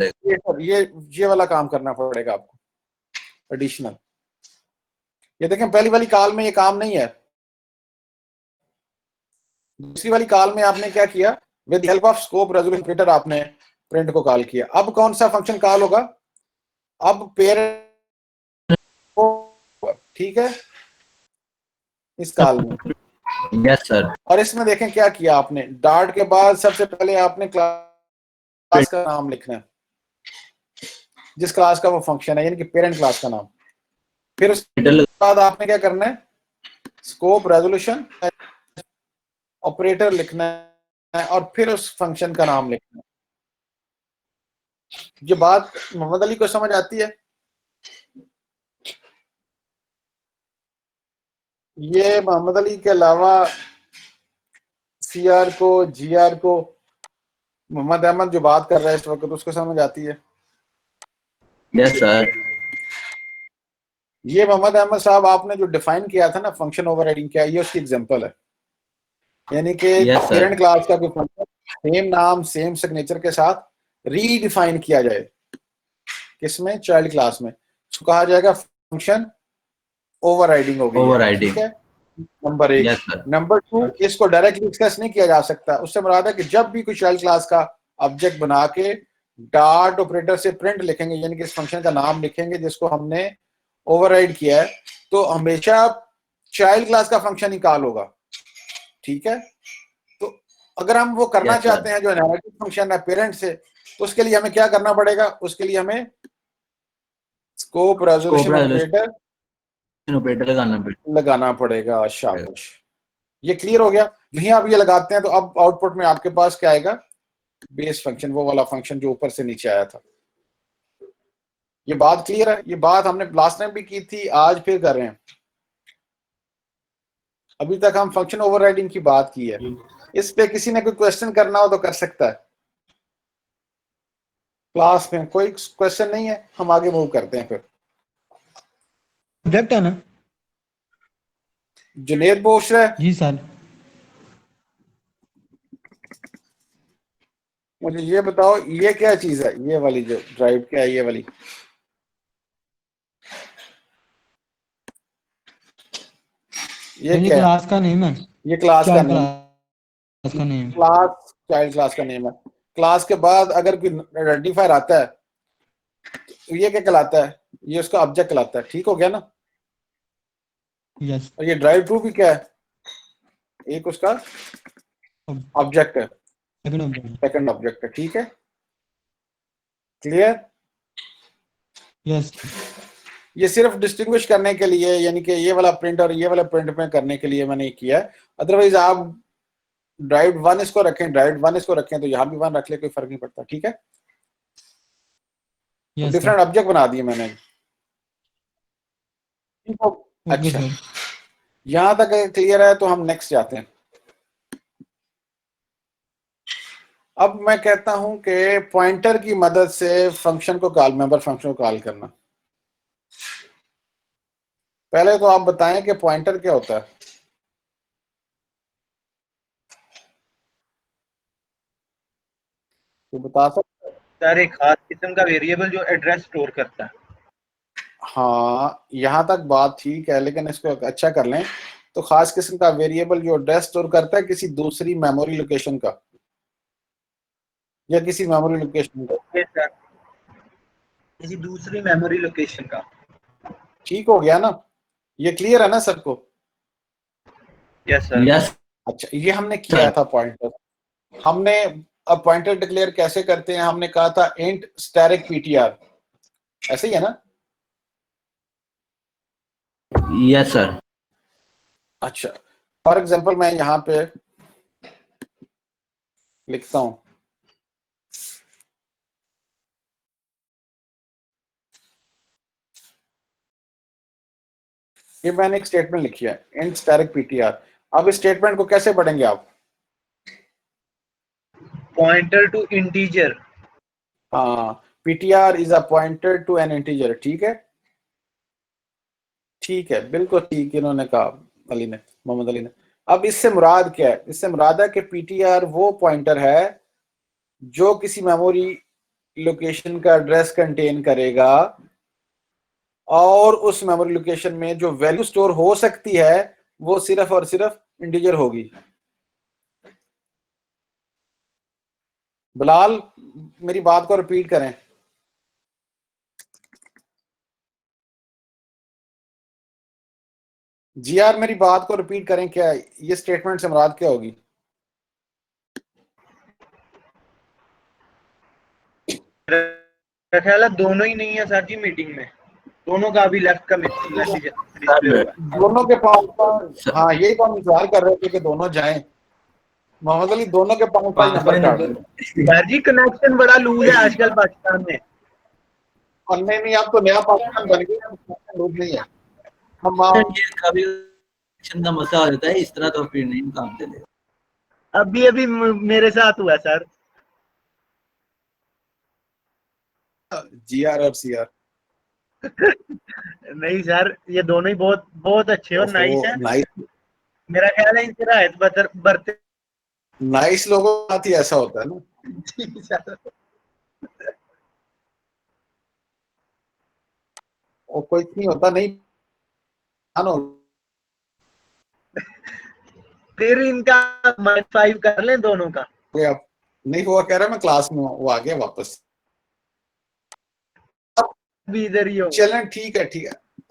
ये वाला काम करना पड़ेगा आपको एडिशनल। ये देखें पहली वाली कॉल में ये काम नहीं है, दूसरी वाली कॉल में आपने क्या किया, with help of scope resolution operator आपने प्रिंट को कॉल किया। अब कौन सा फंक्शन कॉल होगा, अब पेरेंट, ठीक है, इस कॉल में। Yes sir. और इसमें देखें क्या किया आपने, डॉट के बाद सबसे पहले आपने क्लास का नाम लिखना है, जिस क्लास का वो फंक्शन है, यानी कि पेरेंट क्लास का नाम। फिर उसके बाद आपने क्या करना है, स्कोप रेजोल्यूशन ऑपरेटर लिखना है और फिर उस फंक्शन का नाम लिखना है। ये बात मोहम्मद अली को समझ आती है? ये मोहम्मद अली के अलावा सीआर को, जीआर को, मोहम्मद अहमद जो बात कर रहा है इस वक्त, उसको समझ आती है? Yes sir. ये मोहम्मद अहमद साहब आपने जो डिफाइन किया था ना फंक्शन ओवरराइडिंग क्या, ये उसकी एग्जांपल है। यानी कि पेरेंट क्लास का कोई फंक्शन सेम नाम सेम सिग्नेचर के साथ रीडिफाइन किया जाए, किसमें, चाइल्ड क्लास में, उसको कहा जाएगा फंक्शन ओवरराइडिंग हो गई, ठीक है, नंबर एक। नंबर टू, इसको डायरेक्टली एक्सेस नहीं किया जा सकता। उससे मुराद है कि जब भी कोई चाइल्ड क्लास का ऑब्जेक्ट बना के डॉट ऑपरेटर से प्रिंट लिखेंगे, यानी कि इस फंक्शन का नाम लिखेंगे जिसको हमने ओवरराइड किया है, तो हमेशा चाइल्ड क्लास का फंक्शन ही कॉल होगा, ठीक है। तो अगर हम वो करना चाहते हैं जो इनहेरिटेड फंक्शन है पेरेंट से, तो उसके लिए हमें क्या करना पड़ेगा, उसके लिए हमें स्कोप रेजोल्यूशन ऑपरेटर लगाना पड़ेगा। शाबाश, ये क्लियर हो गया। नहीं आप ये लगाते हैं तो अब आउटपुट में आपके पास क्या आएगा, बेस फंक्शन, वो वाला फंक्शन जो ऊपर से नीचे आया था। ये बात क्लियर है? ये बात हमने लास्ट टाइम भी की थी, आज फिर कर रहे हैं। अभी तक हम फंक्शन ओवरराइडिंग की बात की है। इस पे किसी ने कोई क्वेश्चन करना हो तो कर सकता है। क्लास में कोई क्वेश्चन नहीं है, हम आगे मूव करते हैं। फिर ऑब्जेक्ट है ना, जुनेद पूछ रहा है। जी सर। मुझे ये बताओ ये क्या चीज है, ये वाली जो ड्राइव क्या है, ये वाली, ये क्या क्लास का नेम है, ये क्लास का नेम, क्लास का नेम, क्लास चाइल्ड क्लास का नेम है। क्लास के बाद अगर कोई आइडेंटिफायर आता है तो ये क्या कहलाता है, ये उसका ऑब्जेक्ट कहलाता है, ठीक हो गया ना। यस। और ये ड्राइव टू भी क्या है, एक उसका ऑब्जेक्ट है, सेकंड ऑब्जेक्ट है, ठीक है, क्लियर। यस। ये सिर्फ डिस्टिंग्विश करने के लिए, यानी कि ये वाला प्रिंट और ये वाला प्रिंट में करने के लिए मैंने किया है। अदरवाइज आप ड्राइव वन इसको रखें, ड्राइव वन इसको रखें, तो यहां भी वन रख ले, कोई फर्क नहीं पड़ता, ठीक है। तो डिफरेंट ऑब्जेक्ट बना दिए मैंने। अच्छा, यहां तक क्लियर है, तो हम नेक्स्ट जाते हैं। अब मैं कहता हूं कि पॉइंटर की मदद से फंक्शन को कॉल, मेंबर फंक्शन को कॉल करना। पहले तो आप बताएं कि पॉइंटर क्या होता है। तो बता सकते सर, एक खास किस्म का वेरिएबल जो एड्रेस स्टोर करता है। हाँ, यहां तक बात ठीक है, लेकिन इसको अच्छा कर लें। तो खास किस्म का वेरिएबल जो एड्रेस स्टोर करता है किसी दूसरी मेमोरी लोकेशन का, या किसी मेमोरी लोकेशन का, किसी दूसरी मेमोरी लोकेशन का। ठीक हो गया ना, ये क्लियर है ना सबको? Yes sir. यस। अच्छा, ये हमने किया था पॉइंटर। हमने अब पॉइंटर डिक्लेयर कैसे करते हैं, हमने कहा था इंट स्टैटिक पीटीआर, ऐसे ही है ना? Yes sir. अच्छा, फॉर एग्जांपल मैं यहां पे लिखता हूं, ये मैंने एक स्टेटमेंट लिखी है इंट स्टैटिक पीटीआर। अब इस स्टेटमेंट को कैसे पढ़ेंगे आप? Pointer to integer. हाँ, PTR is a pointer to an integer, ठीक है, ठीक है, बिल्कुल ठीक इन्होंने कहा, अली ने, मोहम्मद अली ने। अब इससे मुराद क्या है? इससे मुराद है कि पीटीआर वो पॉइंटर है जो किसी मेमोरी लोकेशन का एड्रेस कंटेन करेगा और उस मेमोरी लोकेशन में जो वैल्यू स्टोर हो सकती है वो सिर्फ और सिर्फ इंटीजर होगी। बिलाल, मेरी बात को रिपीट करें। जी यार, मेरी बात को रिपीट करें, क्या ये स्टेटमेंट से मुराद क्या होगी? मेरा ख्याल है दोनों ही नहीं है सर जी मीटिंग में, दोनों का अभी लेफ्ट का मैसेज डिस्प्ले हुआ है। दोनों के पास पर, हाँ यही तो हम इंतजार कर रहे थे कि दोनों जाएं। मोहम्मद अली दोनों के पास पर नंबर काट दें। सर जी कनेक्शन बड़ा लूज है आजकल पाकिस्तान में। और नहीं, आप तो नया पाकिस्तान बन गए, लूज नहीं है। हम कभी का मसला हो जाता है, इस तरह तो फिर नहीं काम चलेगा। अभी मेरे साथ हुआ सर। जीआर और सीआर नहीं सर, ये दोनों ही बहुत बहुत अच्छे और नाइस है। नाइस, मेरा ख्याल है इनसे रायत बरते। नाइस लोगों के साथ ही ऐसा होता है ना। जी सर। और कोई नहीं होता, नहीं फिर इनका -5 कर लें दोनों का। आप नहीं हुआ, कह रहा मैं क्लास में हूँ, वो आ गया वापस। भी इधर ही हो चलें, ठीक है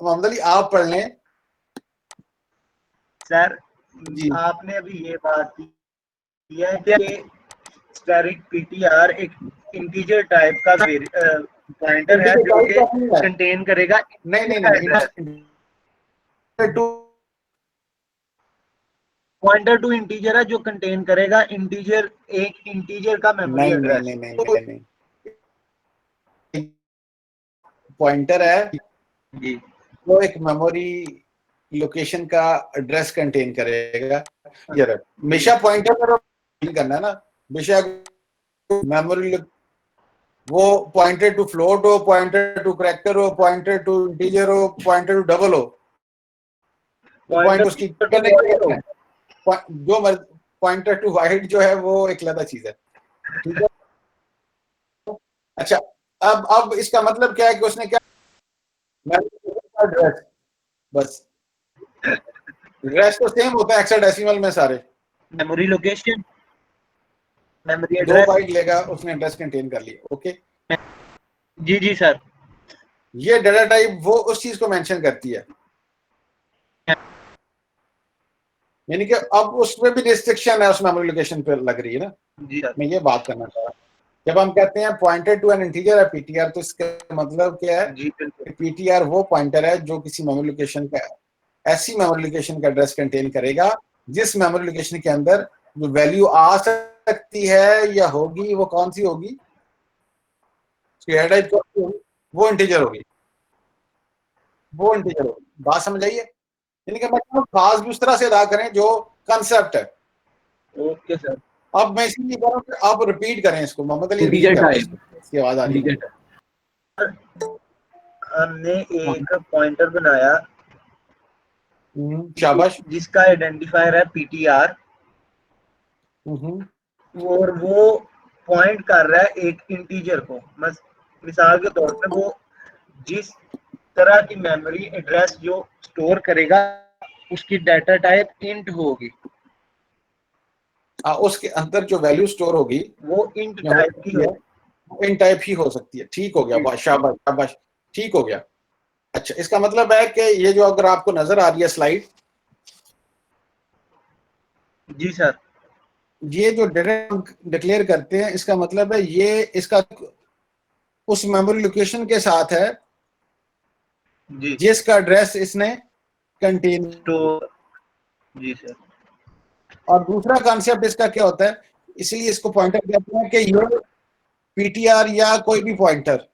मोहम्मद अली आप पढ़ लें। सर जी, आपने अभी ये बात की है कि स्टैटिक पीटीआर एक इंटीजर टाइप का पॉइंटर है जो कि कंटेन करेगा। नहीं पॉइंटर टू इंटीजर है जो कंटेन करेगा इंटीजर, एक इंटीजर का मेमोरी एड्रेस। नहीं, पॉइंटर है जी, वो एक मेमोरी लोकेशन का एड्रेस कंटेन करेगा। यार हमेशा पॉइंटर पर करना है ना, बेशक मेमोरी वो पॉइंटर टू फ्लोट हो, पॉइंटर टू करैक्टर हो, पॉइंटर टू इंटीजर हो, पॉइंटर टू डबल हो, पॉइंट उसकी जो पॉइंटर टू वाइड जो है वो एक अलग चीज है, ठीक है। अच्छा, अब इसका मतलब क्या है कि उसने क्या, एड्रेस, बस एड्रेस तो सेम होता है हेक्साडेसिमल में सारे। Memory location, memory 2 address. Byte लेगा, उसने एड्रेस कंटेन कर लिया। ओके, जी सर। ये डाटा टाइप वो उस चीज को मेंशन करती है, यानी कि अब उसमें भी रिस्ट्रिक्शन है, उस मेमोरी लोकेशन पे लग रही है ना। जी सर। मैं ये बात करना चाह रहा हूँ, जब हम कहते हैं पॉइंटर टू एन इंटीजर है पीटीआर, तो इसका मतलब क्या है? जी बिल्कुल। पीटीआर वो पॉइंटर है जो किसी मेमोरी लोकेशन का, ऐसी मेमोरी लोकेशन का एड्रेस कंटेन करेगा जिस मेमोरी लोकेशन के अंदर जो वैल्यू आ सकती है या होगी, वो कौन सी होगी? वो इंटीजर होगी, वो इंटीजर होगी। बात समझ आइए? यानी कि मतलब खास भी उस तरह से अदा करें जो कंसेप्ट है। Okay sir. अब मैं इसलिए कह रहा हूँ कि आप रिपीट करें इसको, Mohammad Ali integer repeat type, करें, इसकी आवाज आ रही है। हमने एक पॉइंटर बनाया शाबाश। जिसका आइडेंटिफायर है पीटीआर, और वो पॉइंट कर रहा है एक इंटीजर को। मिसाल के तौर पे वो जिस तरह की मेमोरी एड्रेस जो स्टोर करेगा उसकी डाटा टाइप इंट होगी, उसके अंदर जो वैल्यू स्टोर होगी वो इंट टाइप की होगी। इन टाइप ही हो सकती है। ठीक हो गया, शाबाश शाबाश, ठीक हो गया। अच्छा, इसका मतलब है कि ये जो अगर आपको नजर आ रही है स्लाइड, जी सर। ये जो डाटा डिक्लेयर करते हैं, इसका मतलब है ये इसका उस मेमोरी लोकेशन के साथ है जी जिसका एड्रेस इसने कंटेन। तो जी सर। और दूसरा कॉन्सेप्ट इसका क्या होता है, इसलिए इसको पॉइंटर कहते हैं कि ये पीटीआर या कोई भी पॉइंटर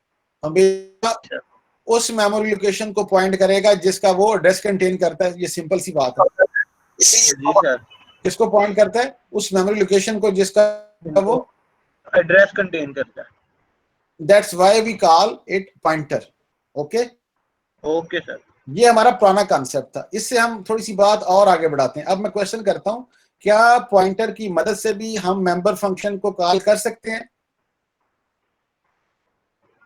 हमेशा उस मेमोरी लोकेशन को पॉइंट करेगा जिसका वो एड्रेस कंटेन करता है। ये सिंपल सी बात है। जी सर। किसको पॉइंट करता है? उस मेमोरी लोकेशन को जिसका वो एड्रेस कंटेन करता है। That's why we call it pointer. Okay, okay sir. ये हमारा पुराना कॉन्सेप्ट था। इससे हम थोड़ी सी बात और आगे बढ़ाते हैं। अब मैं क्वेश्चन करता हूं, क्या पॉइंटर की मदद से भी हम मेंबर फंक्शन को कॉल कर सकते हैं?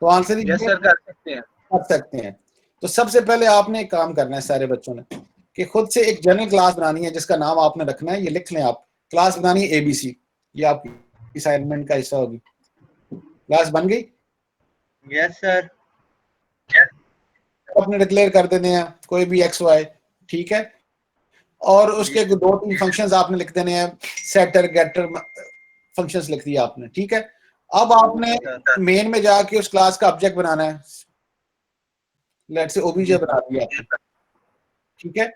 तो आंसर यस सर कर सकते हैं। कर सकते हैं। तो सबसे पहले आपने एक काम करना है सारे बच्चों ने कि खुद से एक जनरल क्लास बनानी है जिसका नाम आपने रखना है, ये लिख लें आप, क्लास बनानी है एबीसी, ये आपकी असाइनमेंट का हिस्सा होगी। क्लास बन गई? Yes sir. आपने डिक्लेयर कर देने हैं कोई भी एक्स वाई, ठीक है, और उसके 2-3 फंक्शंस आपने लिख देने हैं, सेटर गेटर फंक्शंस लिख दिया आपने, ठीक है। अब आपने मेन में जाके उस क्लास का ऑब्जेक्ट बनाना है, लेट्स से ओबीजे बना दिया आपने, ठीक है।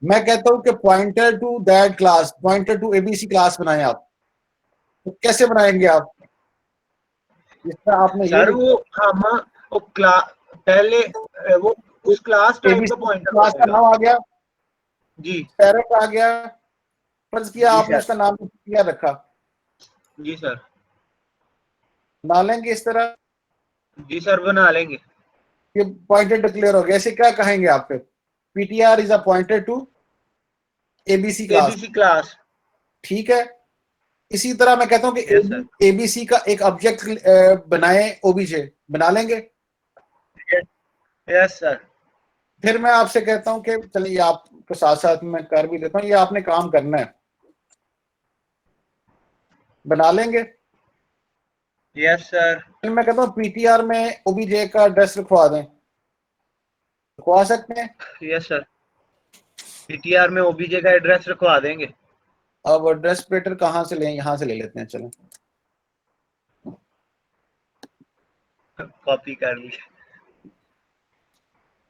मैं कहता हूं कि pointer to that class, pointer to ABC class बनाएं आप। तो कैसे बनाएंगे आप? जिस तरह आपने ये सर वो हम वो क्लास पहले वो उस क्लास टाइप का पॉइंटर क्लास का नाम आ गया, जी पैरेंट आ गया, फर्ज किया जी आपने सर। उसका नाम किया रखा, जी सर। बना लेंगे इस तरह, जी सर बना लेंगे। ये पॉइंटर डिक्लेयर हो गया। ऐसे क्या कहेंगे आप पे? PTR is a pointer to ABC class, ABC class. ठीक है। इसी तरह मैं कहता हूं कि यस सर। एबीसी का एक ऑब्जेक्ट बनाए ओबीजे, बना लेंगे। Yes sir. फिर मैं आपसे कहता हूं कि चलिए आपके साथ साथ मैं कर भी देता हूं, ये आपने काम करना है, बना लेंगे। Yes sir. फिर मैं कहता हूं पीटीआर में ओबीजे का एड्रेस लिखवा दें, लिखवा सकते हैं। Yes sir. पीटीआर में ओबीजे का एड्रेस रखवा देंगे। अब एड्रेस पेटर कहाँ से लें? यहां से ले लेते हैं, चलो कॉपी कर ली।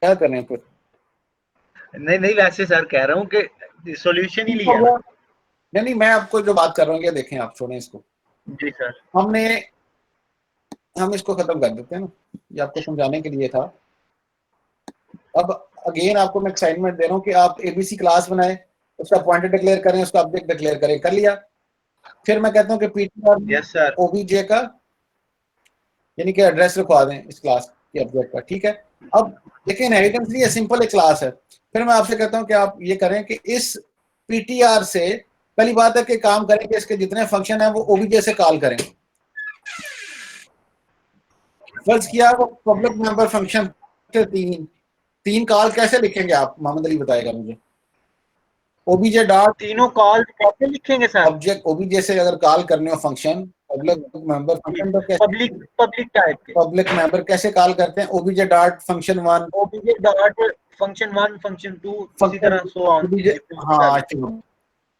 क्या करें फिर? नहीं नहीं वैसे सर कह रहा हूँ कि सॉल्यूशन ही लिया ना। नहीं नहीं, मैं आपको जो बात कर रहा हूँ, ये देखें आप, छोड़ें इसको, जी सर। हम इसको खत्म कर देते हैं ना, ये आपको समझाने के लिए था। अब अगेन आपको मैं असाइनमेंट दे रहा हूँ कि आप एबीसी क्लास बनाएं, उसका पॉइंटर डिक्लेयर करें, उसका ऑब्जेक्ट डिक्लेयर करें, कर लिया। फिर मैं कहता हूँ कि पीटीआर यस सर। ओबीजे का यानी कि एड्रेस लिखवा दें इस क्लास के ऑब्जेक्ट का, ठीक है। अब देखिए इनहेरिटेंस ये सिंपल एक क्लास है। फिर मैं आपसे कहता हूँ कि आप ये करें कि इस पीटीआर से पहली बात है कि काम करें कि इसके जितने फंक्शन है वो ओबीजे से कॉल करें। फर्ज किया वो पब्लिक मेंबर फंक्शन के तीन कॉल कैसे लिखेंगे आप? मोहम्मद अली बताएगा मुझे। ओबीजे डॉट तीनों कॉल कैसे लिखेंगे सर? ऑब्जेक्ट ओबीजे से अगर कॉल करने हो फंक्शन पब्लिक मेंबर फंक्शन, तो कैसे पब्लिक टाइप के पब्लिक मेंबर कैसे कॉल करते हैं? OBJ dot function 1, OBJ dot function 1 function 2 इसी तरह सो ऑन। ओबीजे, हाँ चलो,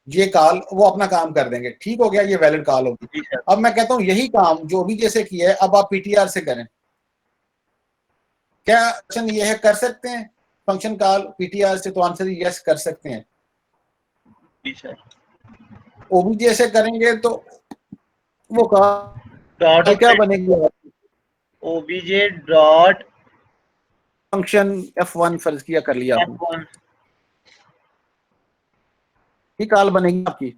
ये कॉल वो अपना काम कर देंगे, ठीक हो गया, ये वैलिड कॉल होगी। जी सर। अब मैं कहता हूँ यही काम जो ओबीजे से किया है अब आप पीटीआर से करें। क्या क्वेश्चन ये है, कर सकते हैं फंक्शन कॉल पीटीआर से? तो आंसर यस, कर सकते हैं। जी सर। ओबीजे से करेंगे तो वो डॉट कॉल क्या बनेगी? ओबीजे डॉट फंक्शन F1 फर्ज किया, कर लिया आपने, F1। ये कॉल बनेगी आपकी।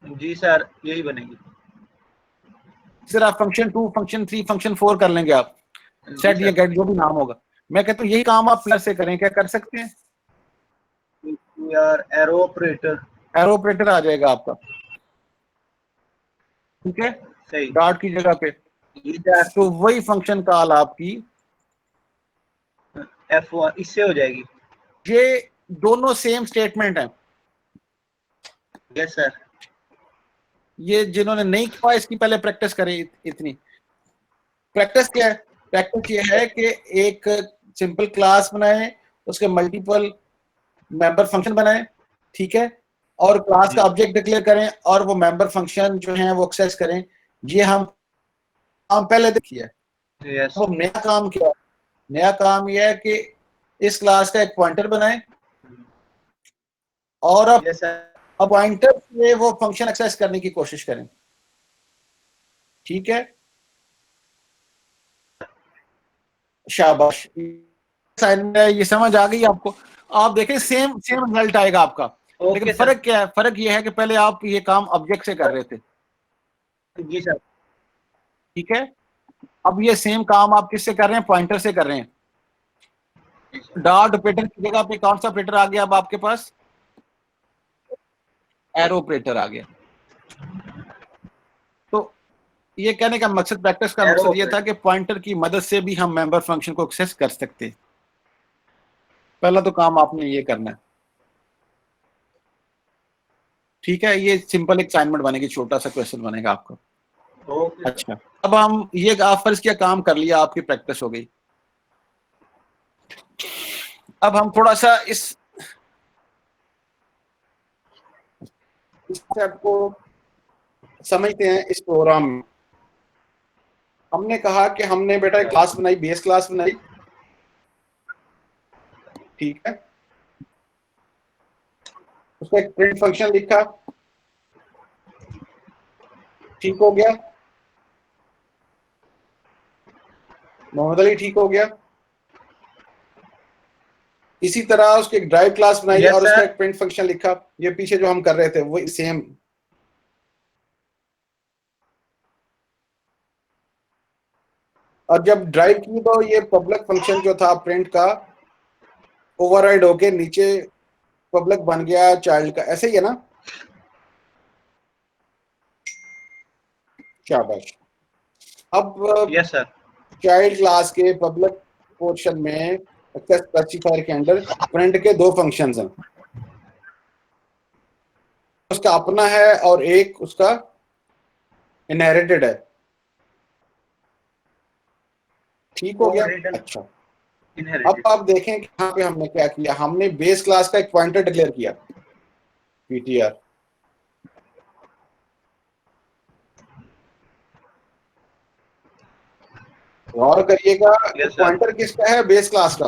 जी सर यही बनेगी। फिर आप फंक्शन 2, फंक्शन 3, फंक्शन 4 कर लेंगे आप, सेट या गेट जो भी नाम होगा। मैं कहता हूँ यही काम आप प्लस से करें, क्या कर सकते हैं? यार एरो ऑपरेटर, एरो ऑपरेटर आ जाएगा आपका, ठीक है, सही डॉट की जगह पे। जी सर। तो वही फंक्शन कॉल आपकी F1 इससे हो जाएगी। ये दोनों सेम स्टेटमेंट है। Yes sir. ये जिन्होंने नहीं किया इसकी पहले प्रैक्टिस करें। इतनी प्रैक्टिस क्या है? प्रैक्टिस ये है कि एक सिंपल क्लास बनाएं, उसके मल्टीपल मेंबर फंक्शन बनाएं, ठीक है, और क्लास का ऑब्जेक्ट डिक्लेयर करें और वो मेंबर फंक्शन जो है वो एक्सेस करें। ये हम काम पहले देखिए। यस। तो नया काम क्या है? नया काम यह है कि इस क्लास का एक पॉइंटर बनाएं और अब यस सर। पॉइंटर से वो फंक्शन एक्सेस करने की कोशिश करें, ठीक है। शाबाश, ये समझ आ गई आपको? आप देखें सेम सेम रिजल्ट आएगा आपका, लेकिन ओके सर। फर्क क्या है? फर्क ये है कि पहले आप ये काम ऑब्जेक्ट से कर रहे थे, जी सर। ठीक है। अब ये सेम काम आप किससे कर रहे हैं? पॉइंटर से कर रहे हैं। डॉट ऑपरेटर की जगह पे कौन सा ऑपरेटर आ गया अब आपके पास? एरो ऑपरेटर आ गया। तो ये कहने का मकसद, प्रैक्टिस का मकसद ये था कि पॉइंटर की मदद से भी हम मेंबर फंक्शन को एक्सेस कर सकते हैं। पहला तो काम आपने ये करना है, ठीक है। ये सिंपल एक असाइनमेंट बनेगी, छोटा सा क्वेश्चन बनेगा आपका। अच्छा, अब हम ये आप फर्ज किया काम कर लिया, आपकी प्रैक्टिस हो गई। अब हम थोड़ा सा इस स्टेप को समझते हैं। इस प्रोग्राम में हमने कहा कि हमने बेटा एक क्लास बनाई, बेस क्लास बनाई, ठीक है। उसका एक प्रिंट फंक्शन लिखा, ठीक हो गया, मोहम्मद अली ठीक हो गया। इसी तरह उसकी एक ड्राइव क्लास बनाई और उसका एक प्रिंट फंक्शन लिखा। ये पीछे जो हम कर रहे थे वो सेम। और जब ड्राइव की तो ये पब्लिक फंक्शन जो था प्रिंट का ओवरराइड होके नीचे पब्लिक बन गया चाइल्ड का। ऐसे ही है ना? शाबाश। अब यस सर, चाइल्ड क्लास के पब्लिक पोर्शन में एक्सेस स्पेसिफायर के अंदर प्रिंट के दो फंक्शंस हैं, उसका अपना है और एक उसका इनहेरिटेड है। ठीक हो गया? अच्छा, अब आप देखें कि यहाँ पे हमने क्या किया। हमने बेस क्लास का एक पॉइंटर डिक्लेयर किया, पीटीआर। गौर करिएगा, पॉइंटर किसका है? बेस क्लास का।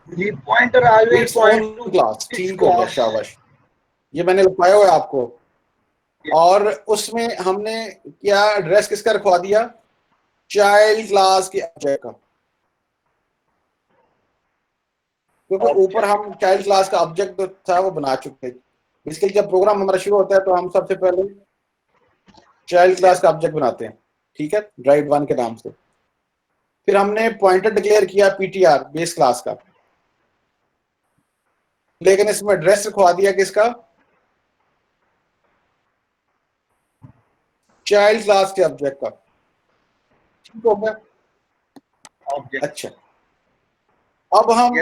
ये pointer always point two class. ठीक हो गया, शाबाश। ये मैंने लिखवाया हुआ है आपको। और उसमें हमने क्या एड्रेस किसका रखवा दिया? चाइल्ड क्लास के ऑब्जेक्ट का, क्योंकि ऊपर हम चाइल्ड क्लास का ऑब्जेक्ट जो था वो बना चुके थे। इसके लिए जब प्रोग्राम हमारा शुरू होता है तो हम सबसे पहले चाइल्ड क्लास का ऑब्जेक्ट बनाते हैं, ठीक है, ड्राइव 1 के नाम से। फिर हमने पॉइंटर डिक्लेयर किया पीटीआर बेस क्लास का, लेकिन इसमें एड्रेस रखवा दिया किसका? चाइल्ड क्लास के ऑब्जेक्ट का। ठीक हो गया? अच्छा, अब हम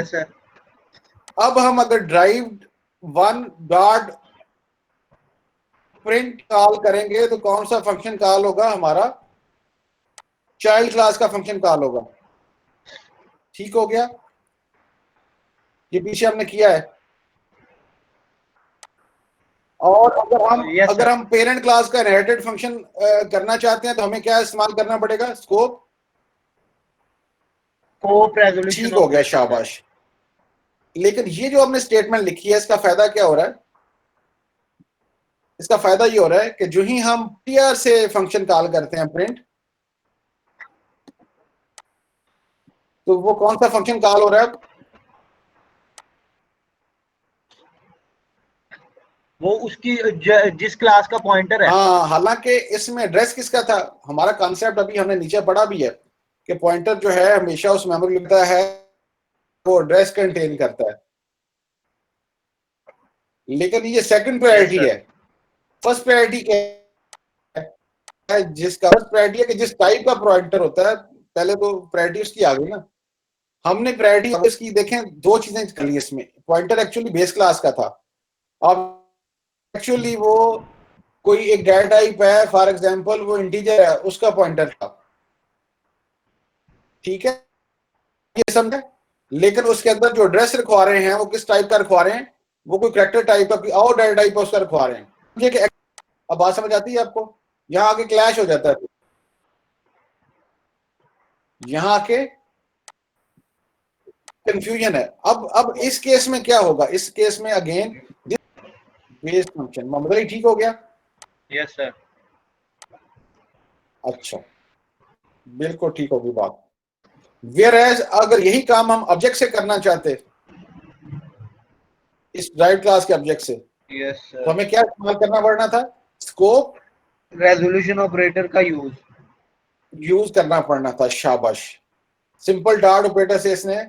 अब हम अगर ड्राइव 1 डॉट प्रिंट कॉल करेंगे तो कौन सा फंक्शन कॉल होगा? हमारा चाइल्ड क्लास का फंक्शन कॉल होगा। ठीक हो गया? ये पीछे हमने किया है। और अगर हम पेरेंट क्लास का इनहेरिटेड फंक्शन करना चाहते हैं तो हमें क्या इस्तेमाल करना पड़ेगा? Scope resolution. ठीक हो गया, शाबाश। लेकिन ये जो हमने स्टेटमेंट लिखी है इसका फायदा क्या हो रहा है? इसका फायदा ये हो रहा है कि जो ही हम पीआर से फंक्शन कॉल करते हैं प्रिंट, तो वो कौन सा फंक्शन कॉल हो रहा है? वो उसकी जिस क्लास का पॉइंटर है। हाँ, हालांकि इसमें एड्रेस किसका था? हमारा कॉन्सेप्ट अभी हमने नीचे पढ़ा भी है कि पॉइंटर जो है हमेशा उस मेमोरी लिखता है वो एड्रेस कंटेन करता है। लेकिन ये सेकंड प्रायोरिटी है। फर्स्ट प्रायोरिटी क्या है? जिसका फर्स्ट प्रायोरिटी है कि जिस टाइप का पॉइंटर होता है, पहले तो प्रायोरिटी उसकी आ गई ना। हमने प्रायोरिटी इसकी देखें, दो चीजें कर ली इसमें। पॉइंटर एक्चुअली बेस क्लास का था, अब एक्चुअली वो कोई एक डाटा टाइप है, फॉर एग्जांपल वो इंटीजर है, उसका पॉइंटर था। ठीक है, ये समझे? लेकिन उसके अंदर जो एड्रेस रखवा रहे हैं वो किस टाइप का रखवा रहे हैं? वो कोई कैरेक्टर टाइप का और डाटा टाइप उसका रखवा रहे हैं। अब बात समझ आती है आपको? यहाँ आके क्लैश हो जाता है, यहाँ आके कंफ्यूजन है। अब इस केस में क्या होगा? इस केस में again base function. Mohammad Ali ठीक हो गया? Yes sir. अच्छा, बिल्कुल ठीक होगी बात। वेयरएज अगर यही काम हम ऑब्जेक्ट से करना चाहते, इस ड्राइव क्लास के ऑब्जेक्ट से, तो हमें क्या इस्तेमाल करना पड़ना था? स्कोप रेजोल्यूशन ऑपरेटर का यूज करना पड़ना था। शाबाश। सिंपल डॉट ऑपरेटर से इसने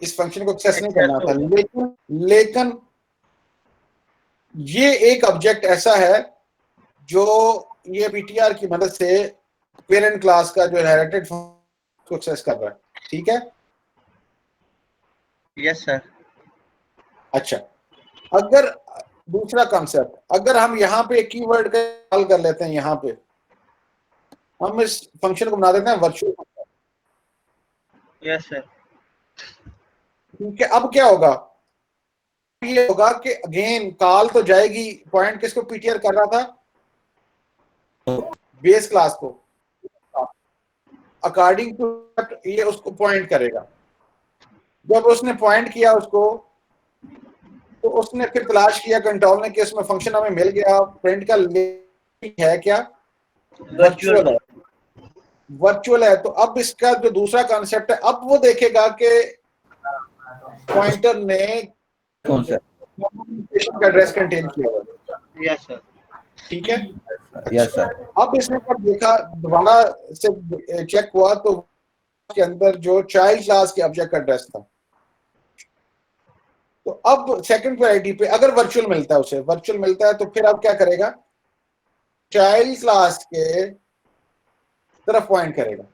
इस फंक्शन को एक्सेस नहीं करना था। लेकिन ये एक ऑब्जेक्ट ऐसा है जो ये ptr की मदद से पेरेंट क्लास का जो इनहेरिटेड को एक्सेस कर रहा है, ठीक है। Yes sir. अच्छा, अगर दूसरा कॉन्सेप्ट, अगर हम यहाँ पे कीवर्ड का इस्तेमाल कर लेते हैं, यहाँ पे हम इस फंक्शन को बना देते हैं वर्चुअल। Yes sir. ठीक है, अब क्या होगा, ये होगा कि अगेन कॉल तो जाएगी, पॉइंट किसको पीटीआर कर रहा था, बेस क्लास को, अकॉर्डिंग टू ये उसको पॉइंट करेगा। जब उसने पॉइंट किया उसको, तो उसने फिर तलाश किया कंट्रोल ने कि इसमें फंक्शन हमें मिल गया, प्रिंट का है क्या, वर्चुअल है, वर्चुअल है। तो अब इसका जो दूसरा कॉन्सेप्ट है, अब वो देखेगा कि पॉइंटर ने कौन सा? का एड्रेस कंटेन किया हुआ है। Yes sir. ठीक है, यस सर। अब इसने जब देखा, दोबारा से चेक हुआ, तो के अंदर जो चाइल्ड क्लास के ऑब्जेक्ट का एड्रेस था। तो अब सेकंड प्रायोरिटी पे अगर वर्चुअल मिलता है, उसे वर्चुअल मिलता है, तो फिर अब क्या करेगा, चाइल्ड क्लास के तरफ पॉइंट करेगा।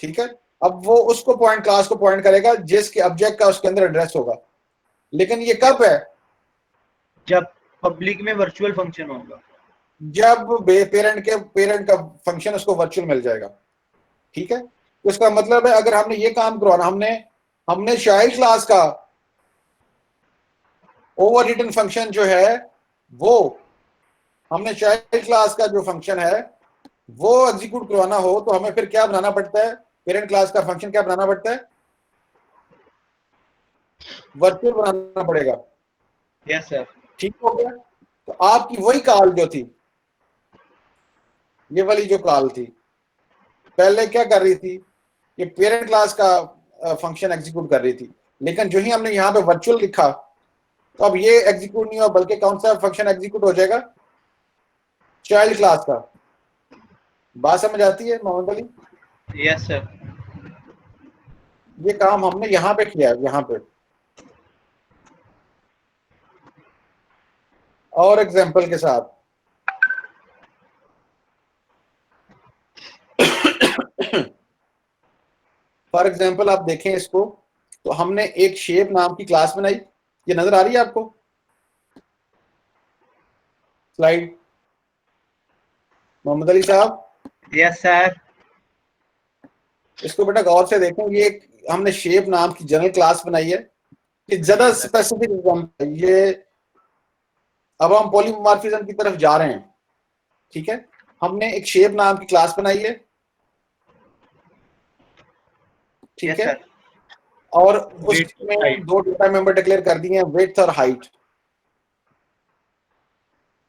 ठीक है, अब वो उसको पॉइंट, क्लास को पॉइंट करेगा जिसके ऑब्जेक्ट का उसके अंदर एड्रेस होगा। लेकिन ये कब है, जब पब्लिक में वर्चुअल फंक्शन होगा, जब पेरेंट का फंक्शन उसको वर्चुअल मिल जाएगा। ठीक है, तो इसका मतलब है अगर हमने ये काम करवाना, हमने चाइल्ड क्लास का ओवर रिटन फंक्शन जो है, वो हमने चाइल्ड क्लास का जो फंक्शन है वो एग्जीक्यूट करवाना हो, तो हमें फिर क्या बनाना पड़ता है, पेरेंट क्लास का फंक्शन क्या बनाना पड़ता है, वर्चुअल बनाना पड़ेगा। Yes sir. ठीक हो गया। तो आपकी वही कॉल जो थी, ये वाली जो कॉल थी, पहले क्या कर रही थी, ये पेरेंट क्लास का फंक्शन एग्जीक्यूट कर रही थी, लेकिन जो ही हमने यहाँ पे वर्चुअल लिखा, तो अब ये एग्जीक्यूट नहीं हुआ, बल्कि कौन सा फंक्शन एग्जीक्यूट हो जाएगा, चाइल्ड क्लास का। बात समझ आती है मोहम्मद अली? Yes sir. ये काम हमने यहाँ पे किया है, यहाँ पे। और एग्जांपल के साथ, फॉर एग्जांपल आप देखें इसको, तो हमने एक शेप नाम की क्लास बनाई, ये नजर आ रही है आपको स्लाइड, मोहम्मद अली साहब? Yes sir. इसको बेटा गौर से देखें, ये हमने शेप नाम की जनरल क्लास बनाई है, कि ज्यादा स्पेसिफिक एग्जांपल ये, अब हम पॉलीमॉर्फिज्म की तरफ जा रहे हैं। ठीक है, हमने एक शेप नाम की क्लास बनाई है, ठीक है, और उसमें दो डेटा मेंबर डिक्लेयर कर दिए हैं, विड्थ और हाइट।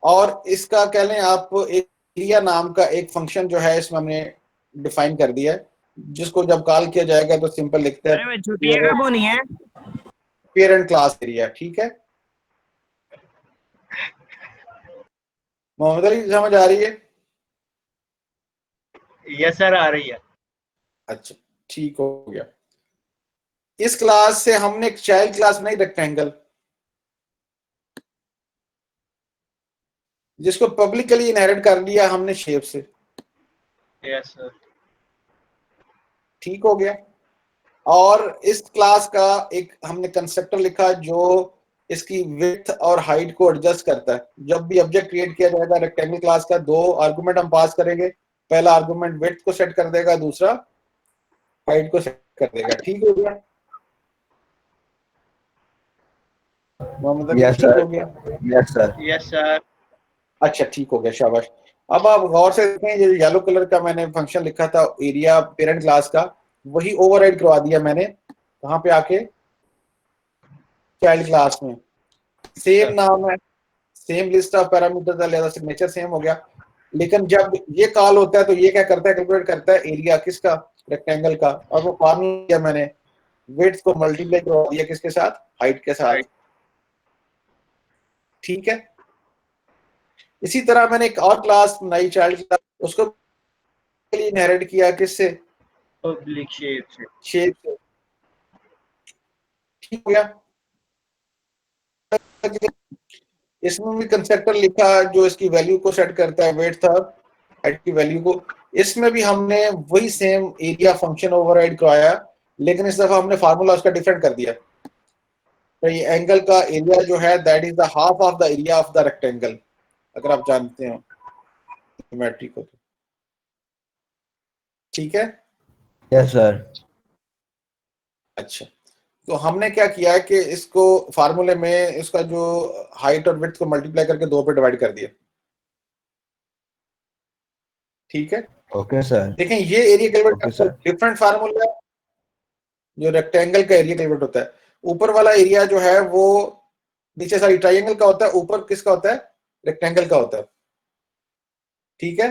और इसका कह लें आप एक एरिया नाम का एक फंक्शन जो है इसमें हमने डिफाइन कर दिया है, जिसको जब कॉल किया जाएगा तो सिंपल लिखते हैं छुट्टियां कब होनी है, पेरेंट क्लास एरिया। ठीक है, मोहम्मद अली समझ आ रही है? यस सर, आ रही है। अच्छा, ठीक हो गया। इस क्लास से हमने एक चाइल्ड क्लास बनाई रेक्टेंगल, जिसको पब्लिकली इनहेरिट कर लिया हमने शेप से। Yes sir. ठीक हो गया। और इस क्लास का एक हमने कंस्ट्रक्टर लिखा जो इसकी विड्थ और हाइट को एडजस्ट करता है। जब भी ऑब्जेक्ट क्रिएट किया जाएगा रेक्टेंगल क्लास का, दो आर्गुमेंट हम पास करेंगे, पहला आर्गुमेंट विड्थ को सेट कर देगा, दूसरा हाइट को सेट कर देगा। ठीक हो गया मोहम्मद अली? यस ठीक सर। हो गया? Yes sir. Yes sir. अच्छा, ठीक हो गया, शाबाश। अब आप गौर से देखें, ये येलो कलर का मैंने फंक्शन लिखा था एरिया पेरेंट क्लास का, वही ओवरराइड करवा दिया मैंने कहाँ पे आके, चाइल्ड क्लास में। सेम नाम है, सेम लिस्ट ऑफ पैरामीटर्स है, लिहाजा सिग्नेचर सेम हो गया। लेकिन जब ये कॉल होता है तो ये क्या करता है, कैलकुलेट करता है एरिया किसका, रेक्टेंगल का, और वो फॉर्मूला दिया मैंने, विड्थ को मल्टीप्लाई करवा दिया किसके साथ, हाइट के साथ। ठीक है, इसी तरह मैंने एक और क्लास बनाई चाइल्ड क्लास, उसको इनहेरिट किया किससे, पब्लिक शेप से। शेप से। ठीक हो गया। इसमें भी कंस्ट्रक्टर लिखा जो इसकी वैल्यू को सेट करता है, वेट था हाइट की वैल्यू को। इसमें भी हमने वही सेम एरिया फंक्शन ओवरराइड करवाया, लेकिन इस दफा हमने फार्मूला उसका डिफरेंट कर दिया। तो ये एंगल का एरिया जो है that is the half of the area of the rectangle, अगर आप जानते हो ज्योमेट्री को तो। ठीक है, यस सर। अच्छा तो हमने क्या किया है कि इसको फार्मूले में इसका जो हाइट और विड्थ को मल्टीप्लाई करके 2 पे डिवाइड कर दिया। ठीक है, ओके सर। देखें ये area calculate Okay, sir. Different formula है। जो रेक्टेंगल का एरिया कैलकुलेट होता है, ऊपर वाला एरिया जो है वो नीचे सारी ट्राइंगल का होता है, ऊपर किसका होता है, रेक्टेंगल का होता है। ठीक है,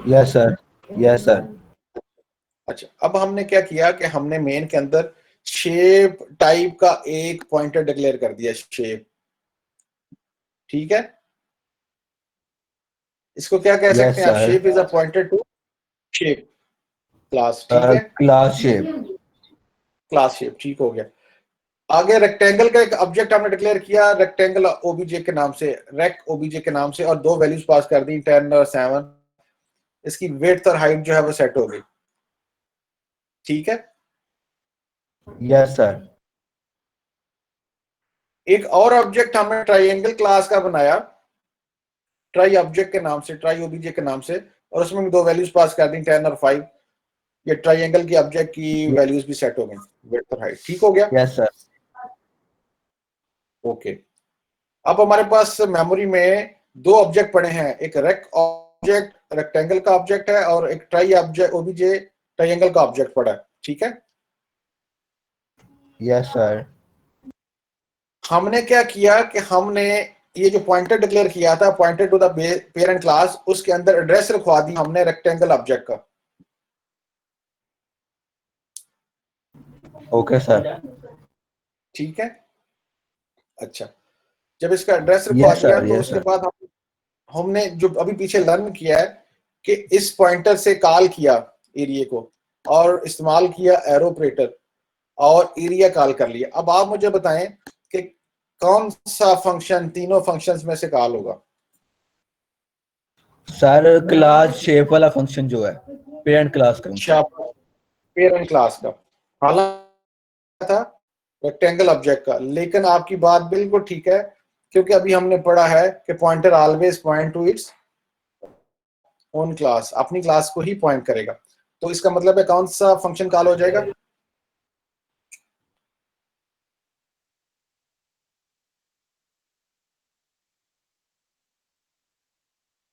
यस सर, यस सर। अच्छा अब हमने क्या किया कि हमने मेन के अंदर शेप टाइप का एक पॉइंटर डिक्लेयर कर दिया, शेप। ठीक है, इसको क्या कह सकते हैं आप, sir. Shape is a pointer to shape class. ठीक है, क्लास शेप। क्लास शेप, ठीक हो गया। आगे रेक्टेंगल का एक ऑब्जेक्ट हमने डिक्लेयर किया रेक्टेंगल ओबीजे के नाम से, रेक ओबीजे के नाम से, और 2 वैल्यूज पास कर दी 10 और 7। इसकी विड्थ और हाइट जो है वो सेट हो गई। ठीक है, यस सर। एक और ऑब्जेक्ट हमने ट्राइंगल क्लास का बनाया, ट्राई ऑब्जेक्ट के नाम से, ट्राई ओबीजे के नाम से, और उसमें 2 वैल्यूज पास कर दी 10 और 5। ये ट्राइंगल की ऑब्जेक्ट की वैल्यूज भी सेट हो गई, विड्थ और हाइट। ठीक हो गया, यस सर। ओके। अब हमारे पास मेमोरी में 2 ऑब्जेक्ट पड़े हैं, एक रेक ऑब्जेक्ट रेक्टेंगल का ऑब्जेक्ट है, और एक ट्राई ऑब्जेक्ट ओबीजे ट्राइंगल का ऑब्जेक्ट पड़ा है। ठीक है, यस सर। हमने क्या किया कि हमने ये जो पॉइंटर डिक्लेयर किया था, pointer to the parent class, उसके अंदर एड्रेस लिखवा दी हमने रेक्टेंगल ऑब्जेक्ट का। Okay sir. ठीक है, अच्छा जब इसका एड्रेस लिखवा Yes, दिया sir, तो yes, उसके sir. बाद हमने जो अभी पीछे लर्न किया है कि इस पॉइंटर से कॉल किया एरिया को, और इस्तेमाल किया एरो ऑपरेटर, और एरिया कॉल कर लिया। अब आप मुझे बताएं कि कौन सा फंक्शन तीनों फंक्शंस में से कॉल होगा। सर क्लास शेप वाला फंक्शन जो है, पेरेंट क्लास का अच्छा, पेरेंट क्लास का हालांकि था रेक्टेंगल ऑब्जेक्ट का, लेकिन आपकी बात बिल्कुल ठीक है, क्योंकि अभी हमने पढ़ा है कि pointer always point two its own class, अपनी क्लास को ही पॉइंट करेगा। तो इसका मतलब है कौन सा फंक्शन कॉल हो जाएगा,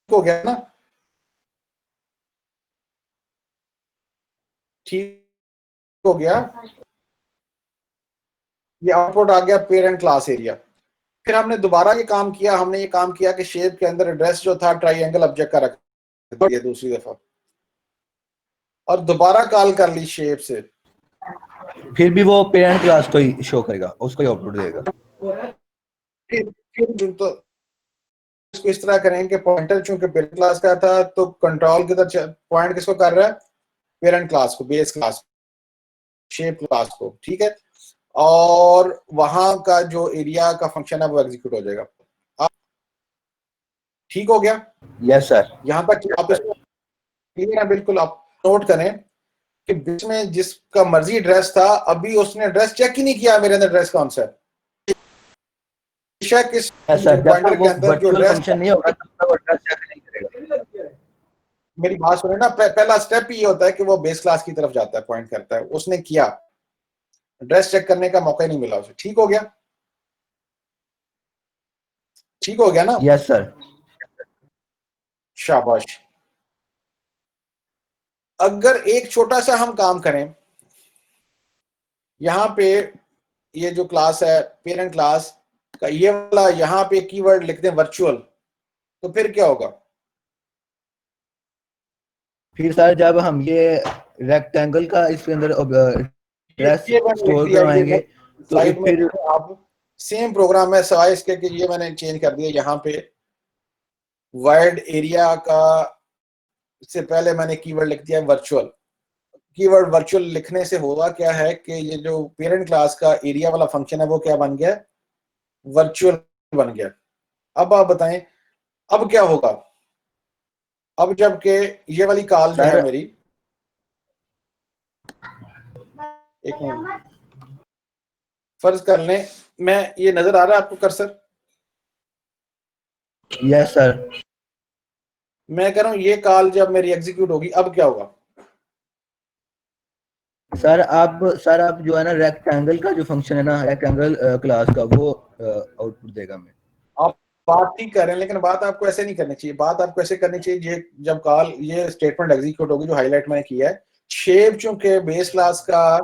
हो गया ना, ठीक हो गया। ये आउटपुट आ गया पेरेंट क्लास एरिया। फिर हमने दोबारा ये काम किया, हमने ये काम किया कि शेप के अंदर एड्रेस जो था ट्राइंगल ऑब्जेक्ट का रख दिया दूसरी दफा, और दोबारा कॉल कर ली शेप से। फिर भी वो पेरेंट क्लास को ही शो करेगा, उसको ही आउटपुट देगा। फिर तो इसको इस तरह करें कि पॉइंटर चूंकि पेरेंट क्लास का था, तो कंट्रोल किधर पॉइंट किसको कर रहा है, पेरेंट क्लास को, बेस क्लास, शेप क्लास को। ठीक है, और वहां का जो एरिया का फंक्शन है वो एग्जीक्यूट हो जाएगा। ठीक हो गया, यस सर। यहां तक आप इसको क्लियर है बिल्कुल। आप नोट करें कि बीच में जिसका मर्जी एड्रेस था, अभी उसने एड्रेस चेक ही नहीं किया मेरे अंदर एड्रेस कौन सा है। किस पॉइंटर के अंदर जो एड्रेस फंक्शन नहीं होगा तब तक वो एड्रेस चेक नहीं करेगा। मेरी बात सुने ना, पहला स्टेप ये होता है कि वो बेस क्लास की तरफ जाता है, पॉइंट करता है, उसने किया, एड्रेस चेक करने का मौका ही नहीं मिला उसे। ठीक हो गया, ठीक हो गया ना, यस सर। शाबाश। अगर एक छोटा सा हम काम करें, यहां पे ये जो क्लास है पेरेंट क्लास का, ये वाला यहां पे कीवर्ड लिख दें वर्चुअल, तो फिर क्या होगा, फिर सर जब हम ये रेक्टेंगल का इसके अंदर एड्रेस स्टोर करवाएंगे तो साइड में फिर आप सेम प्रोग्राम है सवाए इसके कि ये मैंने चेंज कर दिया, यहाँ पे वाइड एरिया का से पहले मैंने कीवर्ड लिख दिया वर्चुअल। कीवर्ड वर्चुअल लिखने से होगा क्या है कि ये जो पेरेंट क्लास का एरिया वाला फंक्शन है वो क्या बन गया, वर्चुअल बन गया। अब आप बताएं अब क्या होगा। अब जबकि ये वाली कॉल जो है मेरी, एक मिनट, फर्ज कर लें मैं, ये नजर आ रहा है आपको कर्सर? Yes sir. मैं कह रहा हूं ये कॉल जब मेरी एग्जीक्यूट होगी अब क्या होगा? सर आप जो है ना रेक्टेंगल का जो फंक्शन है ना, रेक्टेंगल क्लास का, वो आउटपुट देगा हमें। आप बात ठीक कर रहे हैं, लेकिन बात आपको ऐसे नहीं करनी चाहिए। बात आपको ऐसे करनी चाहिए, ये जब कॉल ये स्टेटमेंट एग्जीक्यूट होगी जो हाईलाइट मैंने किया है, शेप चूंकि बेस क्लास का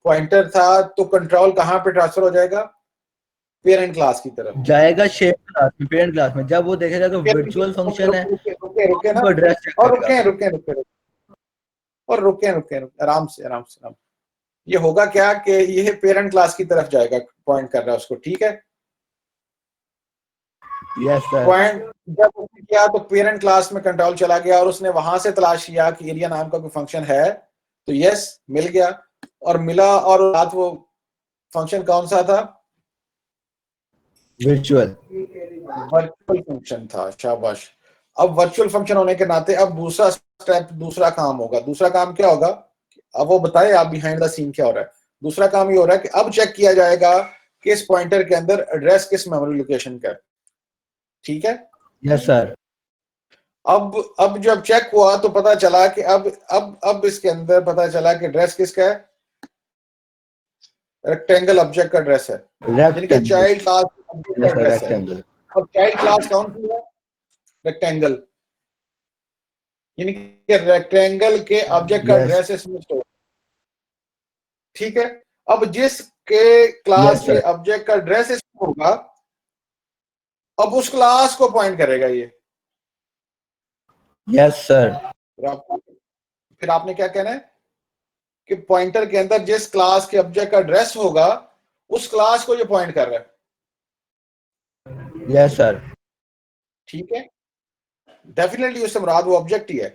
पॉइंटर था, तो कंट्रोल कहां पे ट्रांसफर हो जाएगा? पेरेंट क्लास की तरफ जाएगा शेप क्लास में, पेरेंट क्लास में। जब वो देखेगा कि वर्चुअल फंक्शन है, रुके ना, वो एड्रेस चेक और करेगा। रुके आराम से आराम से। ये होगा क्या कि ये पेरेंट क्लास की तरफ जाएगा, पॉइंट कर रहा है उसको, ठीक है? Yes sir. पॉइंट जब उसने किया तो पेरेंट क्लास में कंट्रोल चला गया और उसने वहां से तलाश किया कि एरिया नाम का कोई फंक्शन है, तो यस मिल गया। और मिला, और साथ वो फंक्शन कौन सा था? वर्चुअल फंक्शन था। शाबाश। अब वर्चुअल फंक्शन होने के नाते अब दूसरा स्टेप, दूसरा काम होगा। दूसरा काम क्या होगा? अब वो बताए आप बिहाइंड द सीन क्या हो रहा है। दूसरा काम ये हो रहा है कि अब चेक किया जाएगा कि इस पॉइंटर के अंदर एड्रेस किस मेमोरी लोकेशन का है, ठीक है? Yes sir. अब जब चेक हुआ तो पता चला कि अब इसके अंदर पता चला कि एड्रेस किसका है? रेक्टेंगल ऑब्जेक्ट का एड्रेस है, यानी कि चाइल्ड क्लास ऑब्जेक्ट का एड्रेस है। अब चाइल्ड क्लास कौन सी है? रेक्टेंगल, यानी कि रेक्टेंगल के ऑब्जेक्ट का एड्रेस इसमें स्टोर, ठीक है? अब जिसके क्लास के ऑब्जेक्ट का एड्रेस इसमें होगा, अब उस क्लास को पॉइंट करेगा ये। Yes sir. फिर आपने क्या कहना है कि पॉइंटर के अंदर जिस क्लास के ऑब्जेक्ट का एड्रेस होगा, उस क्लास को ये पॉइंट कर रहा है। Yes sir. ठीक है, डेफिनेटली उससे मुराद वो ऑब्जेक्ट ही है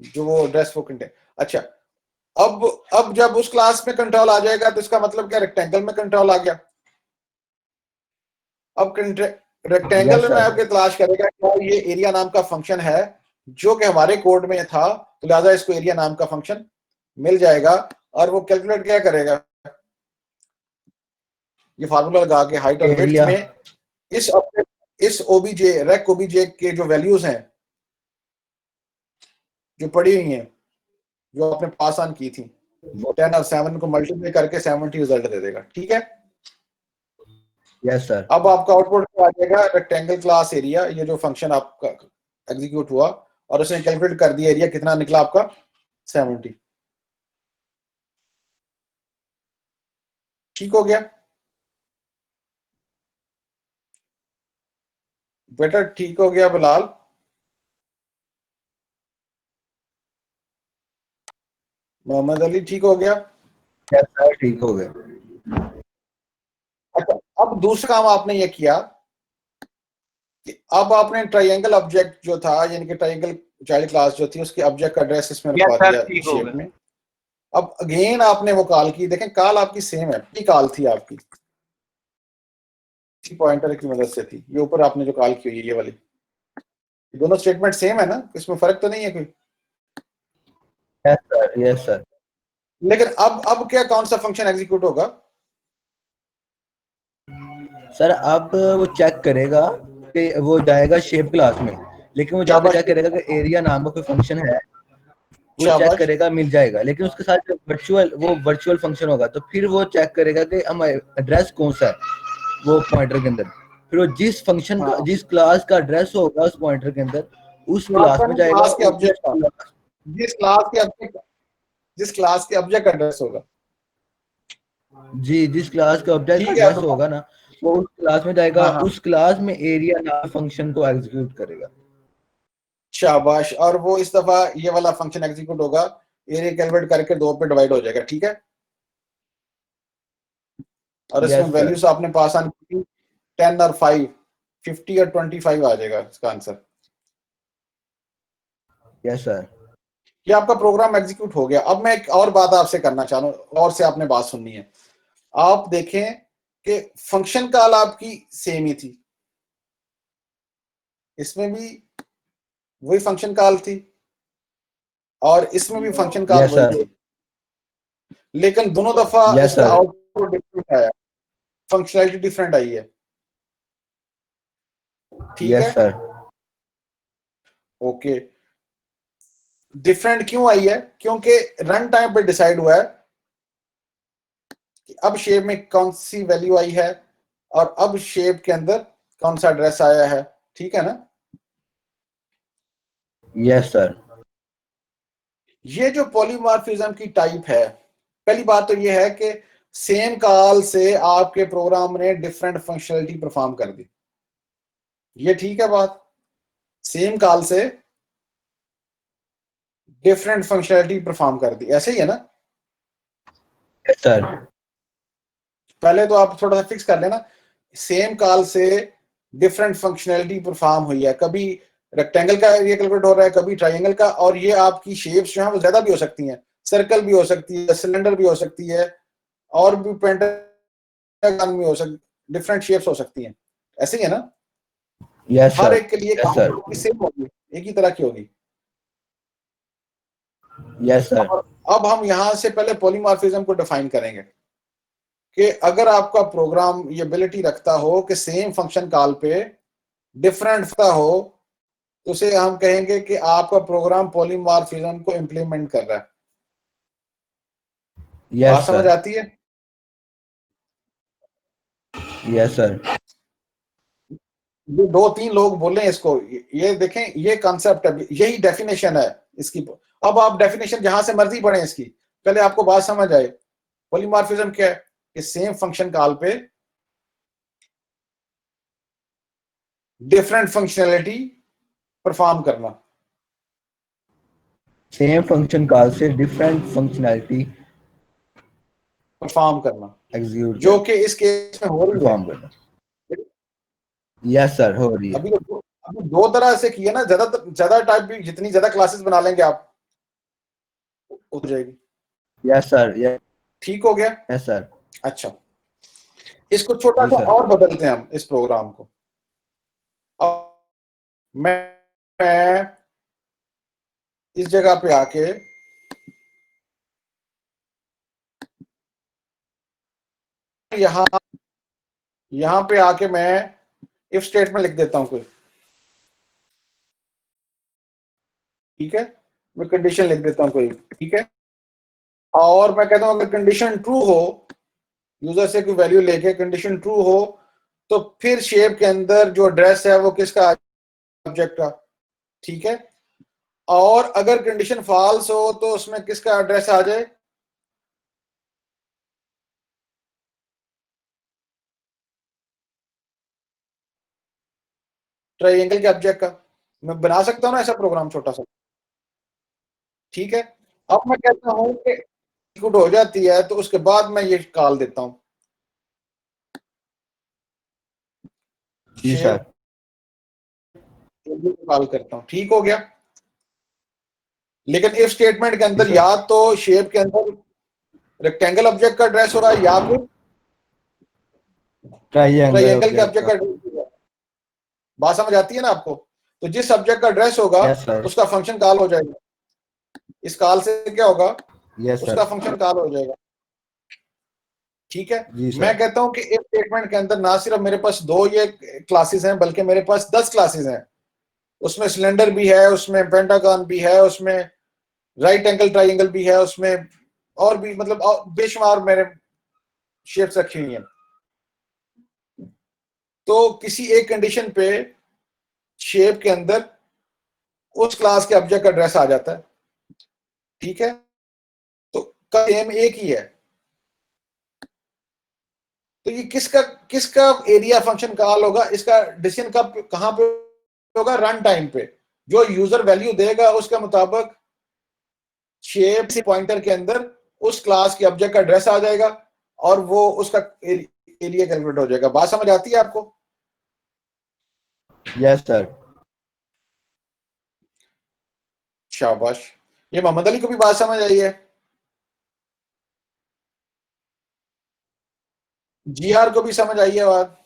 जो वो एड्रेस वो कंटेन। अच्छा, अब जब उस क्लास में कंट्रोल आ जाएगा तो इसका मतलब क्या? रेक्टेंगल में कंट्रोल आ गया। अब रेक्टेंगल में आपके तलाश करेगा क्या ये एरिया नाम का फंक्शन है, जो कि हमारे कोड में था, तो लिहाजा इसको एरिया नाम का फंक्शन मिल जाएगा। और वो कैलकुलेट क्या करेगा? ये फार्मूला लगा के हाइट और विड्थ में इस ओबीजे रेक ओबीजे के जो वैल्यूज हैं जो पड़ी हुई हैं, जो आपने पास ऑन की थी, 10 और 7 को मल्टीप्लाई करके 70 रिजल्ट दे देगा, ठीक है? Yes sir. अब आपका आउटपुट आ जाएगा रेक्टेंगल क्लास एरिया, ये जो फंक्शन आपका एग्जीक्यूट हुआ और उसने कैलकुलेट कर दिया एरिया कितना निकला आपका? 70। ठीक हो गया बेटा? ठीक हो गया बिलाल? मोहम्मद अली ठीक हो गया? यस सर, ठीक हो गया। अच्छा, अब दूसरा काम आपने ये किया कि अब आपने ट्रायंगल ऑब्जेक्ट जो था, यानी कि ट्रायंगल चाइल्ड क्लास जो थी, उसके ऑब्जेक्ट का एड्रेस इसमें रखवा दिया शेप में। अब अगेन आपने वो कॉल की, देखें कॉल आपकी सेम है, पहली कॉल थी आपकी, इसी पॉइंटर की मदद से थी। ये ऊपर आपने जो कॉल की हुई है ये वाली, दोनों स्टेटमेंट सेम है ना, इसमें फर्क तो नहीं है कोई? Yes sir. Yes sir. लेकिन अब क्या, कौन सा फंक्शन एग्जीक्यूट होगा? सर अब वो चेक करेगा कि वो जाएगा शेप क्लास में, लेकिन वो जाकर चेक करेगा कि एरिया नाम का कोई फंक्शन है, वो चेक करेगा, मिल जाएगा। लेकिन उसके साथ वो वर्चुअल फंक्शन होगा, तो फिर वो चेक करेगा कि हमारा एड्रेस कौन सा है वो पॉइंटर के अंदर। फिर वो जिस फंक्शन का, जिस क्लास का एड्रेस होगा उस पॉइंटर के अंदर, उस क्लास में जाएगा। जिस क्लास के ऑब्जेक्ट एड्रेस होगा, जी, जिस क्लास का ऑब्जेक्ट एड्रेस होगा ना, वो उस क्लास में जाएगा। उस क्लास में एरिया नाम फंक्शन को एग्जीक्यूट करेगा। शाबाश। और वो इस दफा ये वाला फंक्शन एग्जीक्यूट होगा, एरिया कैलकुलेट करके 2 पे डिवाइड हो जाएगा, ठीक है? और इसमें वैल्यूज आपने पास ऑन की 10 और 5, 50 और 25 आ जाएगा इसका आंसर। Yes sir. ये आपका प्रोग्राम एग्जीक्यूट हो गया। अब मैं एक और बात आपसे करना चाह रहा हूं, और से आपने बात सुननी है। आप देखें कि फंक्शन कॉल आपकी सेम ही थी, इसमें भी वही फंक्शन कॉल थी और इसमें भी फंक्शन कॉल Yes, वही sir. थी, लेकिन दोनों दफा Yes, इसका sir. आउटपुट डिफरेंट आया, फंक्शनैलिटी डिफरेंट आई है। ठीक Yes, है, sir. ओके। डिफरेंट क्यों आई है? क्योंकि रन टाइम पे डिसाइड हुआ है कि अब शेप में कौन सी वैल्यू आई है और अब शेप के अंदर कौन सा एड्रेस आया है। ठीक है ना? Yes, sir. ये जो पॉलीमॉर्फिज्म की टाइप है, पहली बात तो ये है कि सेम कॉल से आपके प्रोग्राम ने डिफरेंट फंक्शनलिटी परफॉर्म कर दी। ये ठीक है बात? सेम कॉल से डिफरेंट फंक्शनलिटी परफॉर्म कर दी, ऐसे ही है ना? Yes, sir. पहले तो आप थोड़ा सा फिक्स कर लेना, सेम कॉल से डिफरेंट फंक्शनलिटी परफॉर्म हुई है। कभी रेक्टेंगल का एरिया कैलकुलेट हो रहा है, कभी ट्राइंगल का, और ये आपकी शेप्स जो है वो ज्यादा भी हो सकती हैं, सर्कल भी हो सकती है, सिलेंडर भी हो सकती है, और भी पेंटागन भी हो सकती, डिफरेंट शेप्स हो सकती हैं। ऐसे ही है ना? Yes, हर sir. एक के लिए Yes, sir. सेम होगी, एक ही तरह की होगी। Yes, sir. और अब हम यहां से पहले पॉलीमॉर्फिज्म को डिफाइन करेंगे कि अगर आपका प्रोग्राम ये एबिलिटी रखता हो कि सेम फंक्शन कॉल पे डिफरेंट हो, तो उसे हम कहेंगे कि आपका प्रोग्राम पॉलीमॉर्फिज्म को इंप्लीमेंट कर रहा है। Yes, बात समझ sir. आती है? Yes, sir. ये 2-3 लोग बोले इसको, ये देखें, ये कॉन्सेप्ट है, यही डेफिनेशन है इसकी। अब आप डेफिनेशन जहां से मर्जी पढ़ें इसकी, पहले आपको बात समझ आए। पॉलीमॉर्फिज्म क्या है? कि सेम फंक्शन कॉल पे डिफरेंट फंक्शनैलिटी परफॉर्म करना। Same function call से different functionality परफॉर्म करना, execute जो कर कि इस केस में हो रही है। perform करना। Yes, sir. हो रही है। अभी दो तरह से किया ना, ज्यादा टाइप भी, जितनी ज्यादा क्लासेस बना लेंगे आप हो जाएगी। Yes, sir. Yes, ठीक हो गया? yes, sir. अच्छा, इसको छोटा जी सा सर। और बदलते हैं हम इस प्रोग्राम को। अब मैं इस जगह पे आके यहां पे आके मैं इफ स्टेटमेंट लिख देता हूं कोई। ठीक है, मैं कंडीशन लिख देता हूं कोई। ठीक है, और मैं कहता हूं अगर कंडीशन ट्रू हो, यूजर से कोई वैल्यू लेके कंडीशन ट्रू हो, तो फिर शेप के अंदर जो एड्रेस है वो किसका? ऑब्जेक्ट का। ठीक है, और अगर कंडीशन फॉल्स हो तो उसमें किसका एड्रेस आ जाए? ट्राइंगल के ऑब्जेक्ट का। मैं बना सकता हूं ना ऐसा प्रोग्राम छोटा सा। ठीक है, अब मैं कहता हूं कि एग्जीक्यूट हो जाती है तो उसके बाद मैं ये कॉल देता हूं, जी शेप सर। कॉल करता हूं। ठीक हो गया? लेकिन इफ स्टेटमेंट के अंदर सर। या तो शेप के अंदर रेक्टेंगल ऑब्जेक्ट का एड्रेस हो रहा है या फिर ट्राइंगल के ऑब्जेक्ट का एड्रेस हो रहा है। बात समझ आती है ना आपको? तो जिस ऑब्जेक्ट का एड्रेस होगा यस सर। उसका फंक्शन कॉल हो जाएगा। इस कॉल से क्या होगा? यस उसका सर। फंक्शन कॉल हो जाएगा। ठीक है, जी सर। मैं कहता हूं कि इफ स्टेटमेंट के अंदर ना सिर्फ मेरे पास 2 ये क्लासेस हैं, बल्कि मेरे पास 10 क्लासेस हैं। उसमें सिलेंडर भी है, उसमें पेंटागन भी है, उसमें राइट एंगल ट्राइंगल भी है, उसमें और भी, मतलब बेशुमार मेरे शेप्स रखी हुई हैं। तो किसी एक कंडीशन पे शेप के अंदर उस क्लास के ऑब्जेक्ट का एड्रेस आ जाता है। ठीक है, तो का एम एक ही है। तो ये किसका किसका एरिया फंक्शन कॉल होगा? इसका डिसीजन कब कहां पे होगा? रन टाइम पे। जो यूजर वैल्यू देगा उसके मुताबिक शेप से पॉइंटर के अंदर उस क्लास के ऑब्जेक्ट का एड्रेस आ जाएगा और वो उसका एरिया कैलकुलेट हो जाएगा। बात समझ आती है आपको? Yes sir. शाबाश, ये मोहम्मद अली को भी बात समझ आई है। जीआर को भी समझ आई है बात।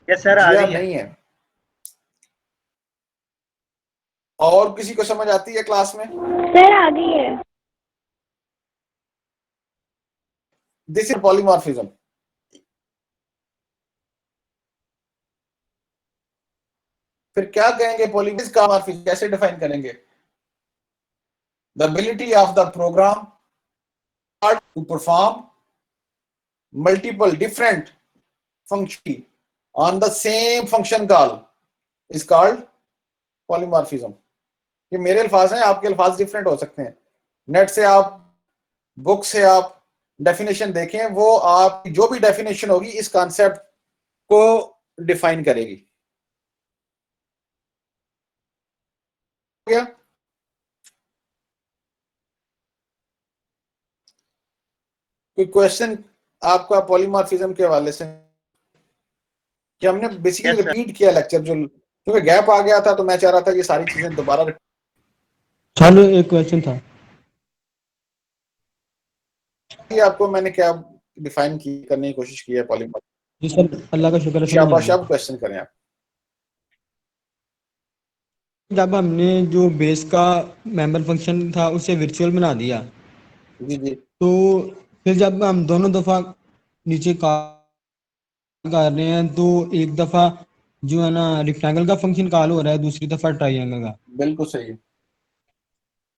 यस सर, आ जी हाँ, रही है। नहीं है। और किसी को समझ आती है क्लास में? सर आ गई है। This is polymorphism. फिर क्या कहेंगे पॉलीमॉर्फिज्म का? मॉर्फिज्म कैसे डिफाइन करेंगे? The ability of the program to perform multiple different function on the same function call is called polymorphism. ये मेरे अल्फाज हैं, आपके अल्फाज डिफरेंट हो सकते हैं। नेट से आप, बुक से आप डेफिनेशन देखें, वो आप जो भी डेफिनेशन होगी इस कॉन्सेप्ट को डिफाइन करेगी। क्या कोई क्वेश्चन आपका पॉलीमॉर्फिज्म के हवाले से? कि हमने बेसिकली Yes, sir. रिपीट किया लेक्चर, जो क्योंकि गैप आ गया था, तो मैं चाह रहा था ये सारी चीजें दोबारा। चलो एक क्वेश्चन था। आपको मैंने क्या डिफाइन की करने की कोशिश की है पॉलीमॉर्फिज्म? जी सर, अल्लाह का शुक्र है, समझ आ शाबाश, गया। अब क्वेश्चन करें आप। जब हमने जो बेस का मेंबर फंक्शन था उसे वर्चुअल बना दिया, जी जी। तो फिर जब हम दोनों दफा नीचे कॉल कर रहे हैं तो एक दफा जो है ना रेक्टेंगल का फंक्शन कॉल हो रहा है, दूसरी दफा ट्रायंगल का। बिल्कुल सही।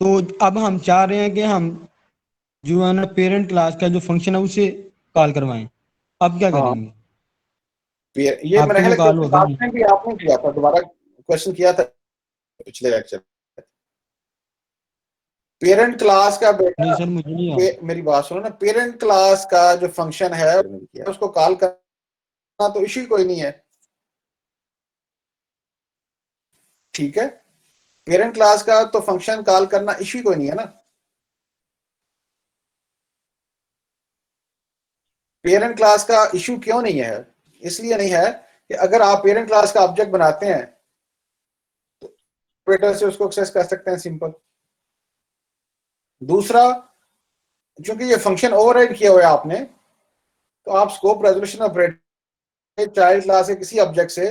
तो अब हम चाह रहे हैं कि हम जो है ना पेरेंट क्लास का जो फंक्शन है उसे कॉल करवाएं। अब क्या हाँ, करेंगे? ये आप मेरा तो वो ख्याल कॉल है होगा लास्ट नहीं। टाइम भी आपने किया था, दोबारा क्वेश्चन किया था पिछले लेक्चर। पेरेंट क्लास का नहीं बेटा, सर, मुझे नहीं याद। मेरी बात सुनो ना, पेरेंट क्लास का जो फंक्शन है उसको कॉल करना तो इश्यू कोई नहीं है, ठीक है। पेरेंट क्लास का तो फंक्शन कॉल करना इश्यू कोई नहीं है ना। पेरेंट क्लास का इश्यू क्यों नहीं है? इसलिए नहीं है कि अगर आप पेरेंट क्लास का ऑब्जेक्ट बनाते हैं तो ऑपरेटर से उसको एक्सेस कर सकते हैं, सिंपल। दूसरा, चूंकि ये फंक्शन ओवरराइड किया हुआ है आपने, तो आप scope resolution operator child class के किसी ऑब्जेक्ट से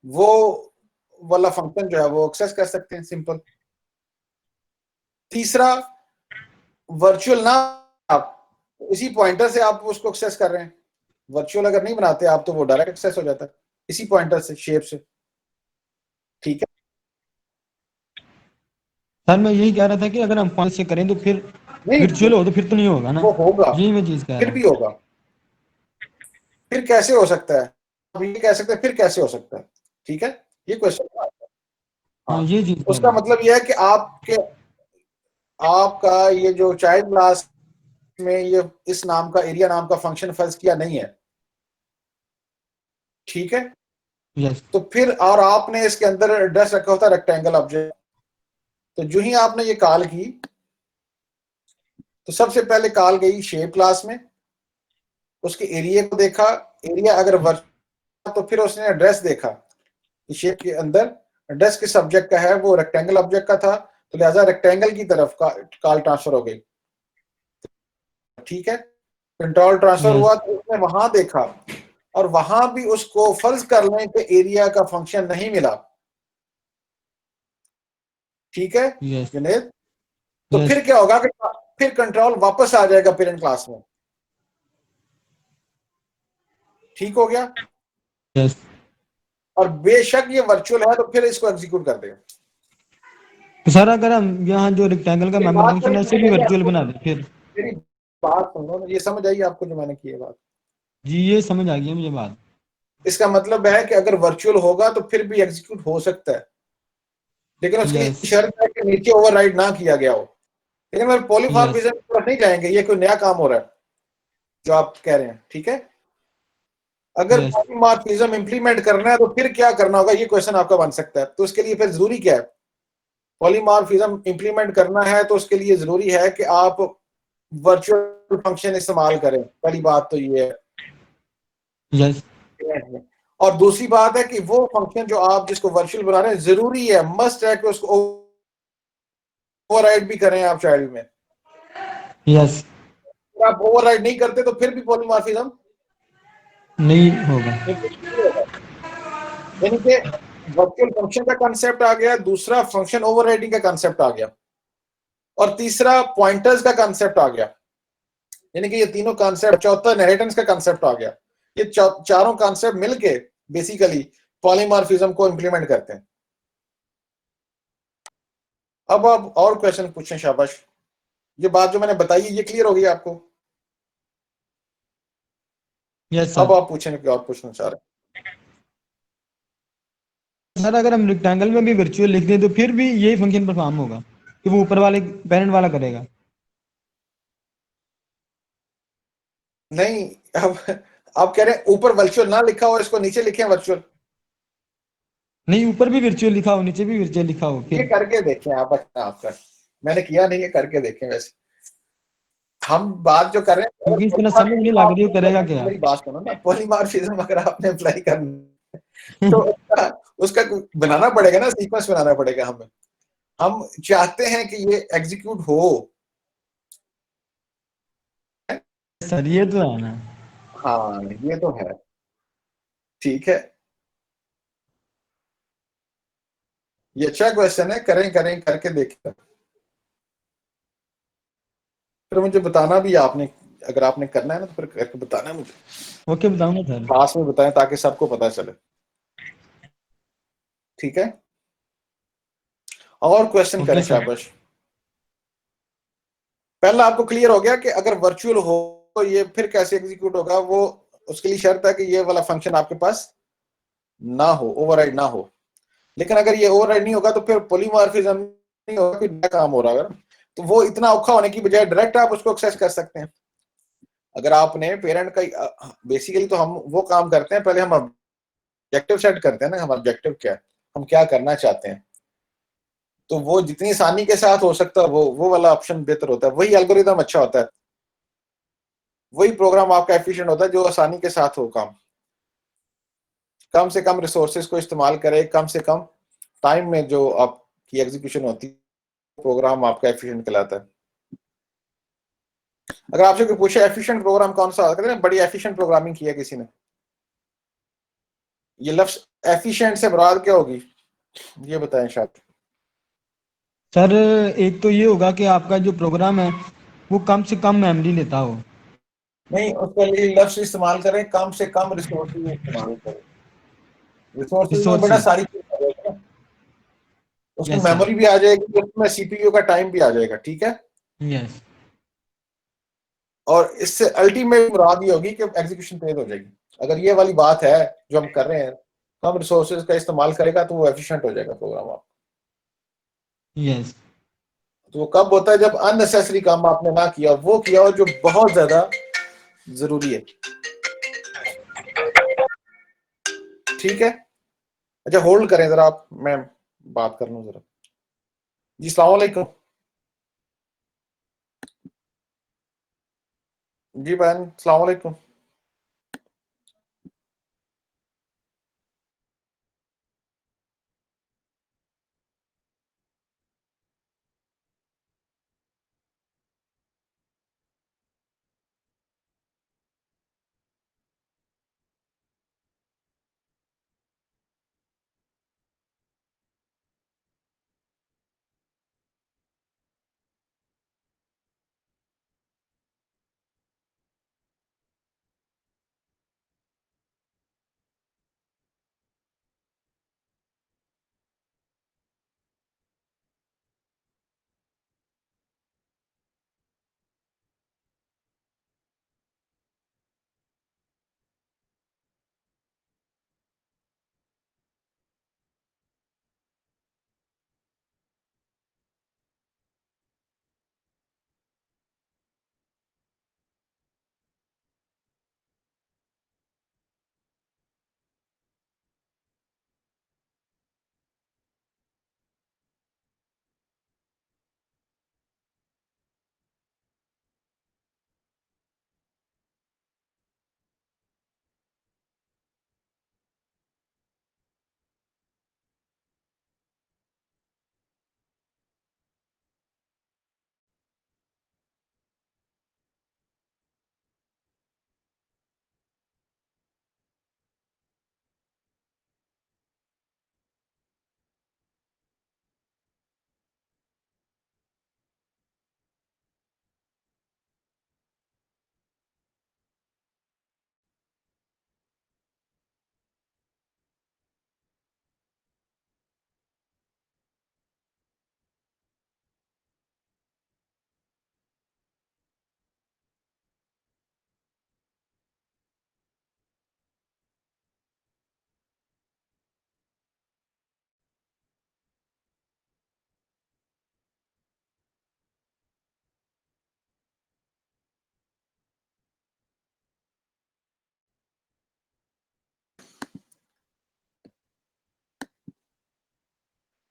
वो वाला फंक्शन जो है वो एक्सेस कर सकते हैं, सिंपल। तीसरा, वर्चुअल ना, आप इसी पॉइंटर से आप उसको एक्सेस कर रहे हैं। वर्चुअल अगर नहीं बनाते आप तो वो डायरेक्ट एक्सेस हो जाता है इसी पॉइंटर से, शेप से, ठीक है। सर मैं यही कह रहा था कि अगर हम 5 से करें तो फिर नहीं, वर्चुअल हो तो फिर तो नहीं होगा ना। वो होगा, यही मैं चीज कह फिर रहा भी हूँ। होगा। फिर कैसे हो सकता है? आप ये कह सकते हैं फिर कैसे हो सकता है, ठीक है, ये क्वेश्चन। हाँ, हाँ, ये चीज कह उसका रहा हूँ। मतलब ये है कि आपका ये जो चाइल्ड क्लास में ये इस नाम का, एरिया नाम का फंक्शन फर्ज किया नहीं है, ठीक है। यस। तो फिर और आपने इसके अंदर एड्रेस रखा होता रेक्टेंगल ऑब्जेक्ट, तो जो ही आपने ये कॉल की तो सबसे पहले कॉल गई शेप क्लास में, उसके एरिया को देखा, एरिया अगर वर्चुअल तो फिर उसने एड्रेस देखा कि शेप के अंदर एड्रेस किस ऑब्जेक्ट का है, वो रेक्टेंगल ऑब्जेक्ट का था, तो लिहाजा रेक्टेंगल की तरफ कॉल ट्रांसफर हो गई, ठीक है। Control transfer yes. हुआ तो उसने वहां देखा, और वहां भी उसको फर्ज कर लें कि एरिया का फंक्शन नहीं मिला, ठीक है यस। जुनेद। तो यस। फिर क्या होगा कि फिर कंट्रोल वापस आ जाएगा पेरेंट क्लास में, ठीक हो गया। यस। और बेशक ये वर्चुअल है तो फिर इसको एग्जीक्यूट कर देगा। तो सर अगर हम यहाँ जो रेक्टेंगल का ये मेंबर बात फंक्शन मेरी है इसे समझ भी आई वर्चुअल आपको? बना दे फिर। मेरी बात सुनो ना, ये समझ आई आपको जो मैंने की है बात? जी ये समझ आ गई है मुझे बात। इसका मतलब है कि अगर वर्चुअल होगा तो फिर भी एग्जीक्यूट हो सकता है, लेकिन उसकी यस। शर्त है कि नीचे ओवरराइड ना किया गया हो। लेकिन अगर यस। पॉलीमॉर्फिज्म की तरफ नहीं जाएंगे, ये कोई नया काम हो रहा है जो आप कह रहे हैं, ठीक है। अगर यस। पॉलीमॉर्फिज्म इंप्लीमेंट करना है तो फिर क्या करना होगा, ये क्वेश्चन आपका बन सकता है। तो उसके लिए फिर जरूरी क्या है? पॉलीमॉर्फिज्म इंप्लीमेंट करना है तो उसके लिए जरूरी है कि आप वर्चुअल फंक्शन इस्तेमाल करें, पहली बात तो ये यस। है। और दूसरी बात है कि वो फंक्शन जो आप जिसको वर्चुअल बना रहे हैं, जरूरी है, मस्ट है कि उसको ओवरराइड भी करें आप चाइल्ड में। यस। अगर आप ओवरराइड नहीं करते तो फिर भी पॉलीमॉर्फिज्म नहीं होगा। नहीं होगा। यानी कि वर्चुअल फंक्शन का कंसेप्ट आ गया, दूसरा फंक्शन ओवरराइडिंग का कंसेप्ट आ गया, और तीसरा पॉइंटर्स का कंसेप्ट आ गया। यानी कि ये तीनों कंसेप्ट, चौथा इनहेरिटेंस का कंसेप्ट आ गया। ये चारों कंसेप्ट मिलके बेसिकली पॉलीमॉर्फिज्म को इंप्लीमेंट करते हैं। अब आप और क्वेश्चन पूछें, शाबाश। ये बात जो मैंने बताई ये क्लियर हो गई आपको? यस अब सर। आप पूछें कि और पूछना चाह रहे सर अगर हम रेक्टेंगल में भी वर्चुअल लिख दें तो फिर भी यही फंक्शन परफॉर्म होगा कि वो ऊपर वाले पेरेंट वाला करेगा? हैं? नहीं, अब आप कह रहे हैं ऊपर वर्चुअल ना लिखा हो, इसको नीचे लिखे वर्चुअल। नहीं, ऊपर भी वर्चुअल लिखा हो नीचे भी वर्चुअल लिखा हो ये फिर? करके देखें आप, अच्छा आपका मैंने किया नहीं, ये करके देखें। वैसे हम बात जो कर रहे हैं, क्योंकि इस तरह समझ नहीं लग रही हो करेगा क्या। मेरी बात सुनो ना, पॉलीमॉर्फिज्म अगर आपने अप्लाई करना तो उसका बनाना पड़ेगा ना, सीक्वेंस बनाना पड़ेगा हमें। हम चाहते हैं कि ये एग्जीक्यूट हो। सर ये तो है ना। हाँ, ये तो है। ठीक है, ये अच्छा क्वेश्चन है, करें करें करके देखें। फिर मुझे बताना भी आपने, अगर आपने करना है ना तो फिर करके बताना मुझे, ओके बताऊँ ना सर? क्लास में बताएं ताकि सबको पता चले। ठीक है, और क्वेश्चन ओके करें, सर। शाबाश। पहला आपको क्लियर हो गया कि अगर वर्चुअल हो तो ये फिर कैसे एग्जीक्यूट होगा। वो उसके लिए शर्त है कि ये वाला फंक्शन आपके पास ना हो, ओवरराइड ना हो। लेकिन अगर ये ओवरराइड नहीं होगा तो फिर पॉलीमॉर्फिज्म नहीं होगा, कोई नया काम हो रहा है। तो वो इतना औखा होने की बजाय डायरेक्ट आप उसको एक्सेस कर सकते हैं। अगर आपने पेरेंट का, बेसिकली तो हम वो काम करते हैं, पहले हम ऑब्जेक्टिव सेट करते हैं ना, हम ऑब्जेक्टिव क्या है, हम क्या करना चाहते हैं। तो वो जितनी आसानी के साथ हो सकता है वो वाला ऑप्शन बेहतर होता है, वही एल्गोरिदम अच्छा होता है, वही प्रोग्राम आपका एफिशिएंट होता है जो आसानी के साथ हो काम, कम से कम रिसोर्सेज को इस्तेमाल करे, कम से कम टाइम में जो आपकी एग्जीक्यूशन होती है, प्रोग्राम आपका एफिशिएंट कहलाता है। अगर आपसे कोई पूछे एफिशिएंट प्रोग्राम कौन सा, कहते हैं बड़ी एफिशिएंट प्रोग्रामिंग की है किसी ने, ये लफ्ज एफिशिएंट से मुराद क्या होगी, ये बताएं शायद। सर एक तो ये होगा कि आपका जो प्रोग्राम है वो कम से कम मेमोरी लेता हो। नहीं, उसके लिए लफ्ज इस्तेमाल करें, कम से कम रिसोर्सेज इस्तेमाल करें। रिसोर्सेज में बड़ा रिसोर्सेज। सारी चीज आ जाएगी ना, उसमें यस सर। मेमोरी भी आ जाएगी, उसमें सीपीयू का टाइम भी आ जाएगा। ठीक है, यस। और इससे अल्टीमेट मुराद ये होगी कि एग्जीक्यूशन तेज हो जाएगी। अगर ये वाली बात है जो हम कर रहे हैं, कम रिसोर्सेज का इस्तेमाल करेगा तो वो एफिशिएंट हो जाएगा प्रोग्राम आप। यस। तो वो कब होता है, जब अननेसेसरी काम आपने ना किया, वो किया हो जो बहुत ज्यादा जरूरी है। ठीक है, अच्छा होल्ड करें जरा आप, मैं बात कर लूं जरा। जी सलाम वालेकुम। जी बहन सलाम वालेकुम।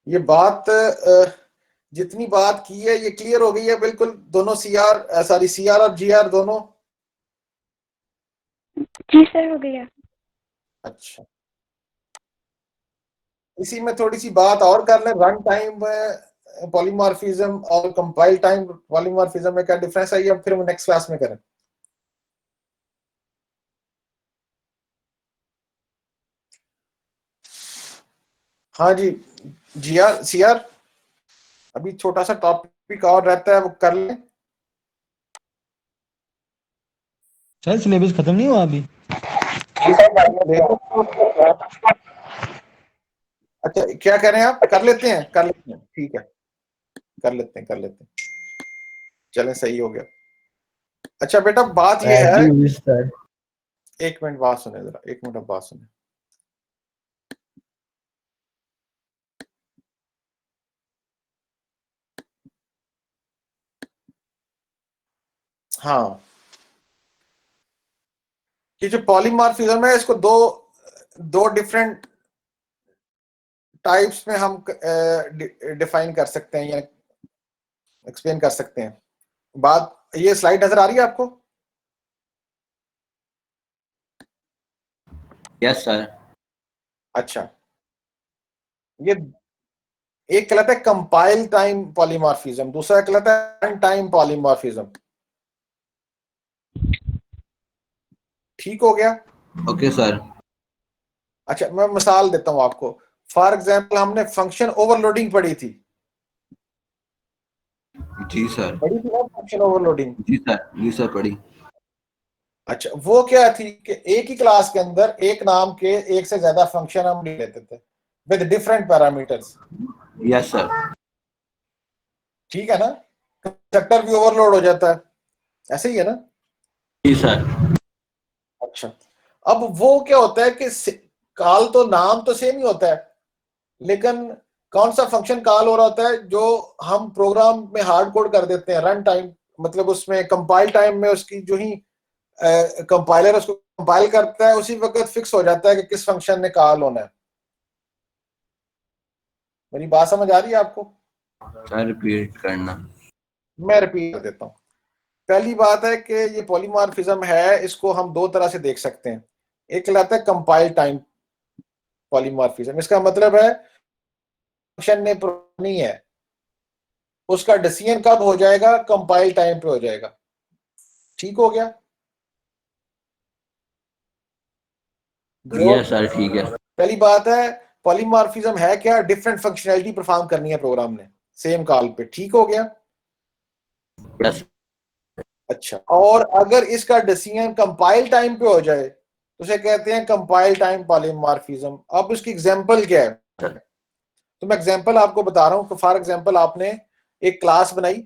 ये बात जितनी बात की है ये क्लियर हो गई है बिल्कुल? दोनों सीआर और जीआर दोनों? जी सर, हो गया। अच्छा, इसी में थोड़ी सी बात और कर लें, रन टाइम पॉलीमॉर्फिज्म और कंपाइल टाइम पॉलीमॉर्फिज्म में क्या डिफरेंस है, ये अब फिर हम नेक्स्ट क्लास में करें। हाँ जी, जीआर सीआर अभी छोटा सा टॉपिक और रहता है, वो कर लें। सर सिलेबस खत्म नहीं हुआ अभी? अच्छा, क्या कह रहे हैं आप? कर लेते हैं ठीक है, कर लेते हैं चलें, सही हो गया। अच्छा बेटा, बात ये है, सर एक मिनट बात सुने जरा, एक मिनट बात सुने। हाँ, ये जो पॉलीमॉर्फिज्म है इसको दो डिफरेंट टाइप्स में हम डिफाइन कर सकते हैं या एक्सप्लेन कर सकते हैं। बात, ये स्लाइड नजर आ रही है आपको? Yes sir. अच्छा, ये एक कहलाता है कंपाइल टाइम पॉलीमॉर्फिज्म, दूसरा कहलाता है रन टाइम पॉलीमॉर्फिज्म। ठीक हो गया? Okay sir. अच्छा, मैं मिसाल देता हूं आपको। फॉर एग्जांपल हमने फंक्शन ओवरलोडिंग पढ़ी थी। जी सर। पढ़ी थी ना फंक्शन ओवरलोडिंग? जी सर पढ़ी। अच्छा, वो क्या थी कि एक ही क्लास के अंदर एक नाम के एक से ज्यादा फंक्शन हम ले लेते थे with different parameters. Yes sir. ठीक है ना? कंस्ट्रक्टर भी ओवरलोड हो जाता है, ऐसे ही है ना? जी सर। अच्छा, अब वो क्या होता है कि कॉल तो नाम तो सेम ही होता है, लेकिन कौन सा फंक्शन कॉल हो रहा होता है जो हम प्रोग्राम में हार्ड कोड कर देते हैं रन टाइम, मतलब उसमें कंपाइल टाइम में उसकी जो ही कंपाइलर उसको कंपाइल करता है उसी वक्त फिक्स हो जाता है कि किस फंक्शन ने कॉल होना है। मेरी बात समझ आ रही है आपको? सर रिपीट करना। मैं रिपीट कर देता हूँ। पहली बात है कि ये पॉलीमॉर्फिज्म है, इसको हम दो तरह से देख सकते हैं। एक कहलाता है कंपाइल टाइम पॉलीमॉर्फिज्म, इसका मतलब है फंक्शन ने नहीं है, उसका डिसीजन कब हो जाएगा? कंपाइल टाइम पे हो जाएगा। ठीक हो गया? यस सर ठीक है। पहली बात है, पॉलीमॉर्फिज्म है क्या? डिफरेंट फंक्शनैलिटी परफॉर्म करनी है प्रोग्राम ने सेम कॉल पे। ठीक हो गया? यस। अच्छा, और अगर इसका डिसीजन कंपाइल टाइम पे हो जाए तो उसे कहते हैं कंपाइल टाइम पॉलीमॉर्फिज्म। अब उसकी एग्जांपल क्या है? तो मैं एग्जांपल आपको बता रहा हूं। फॉर एग्जांपल आपने एक क्लास बनाई,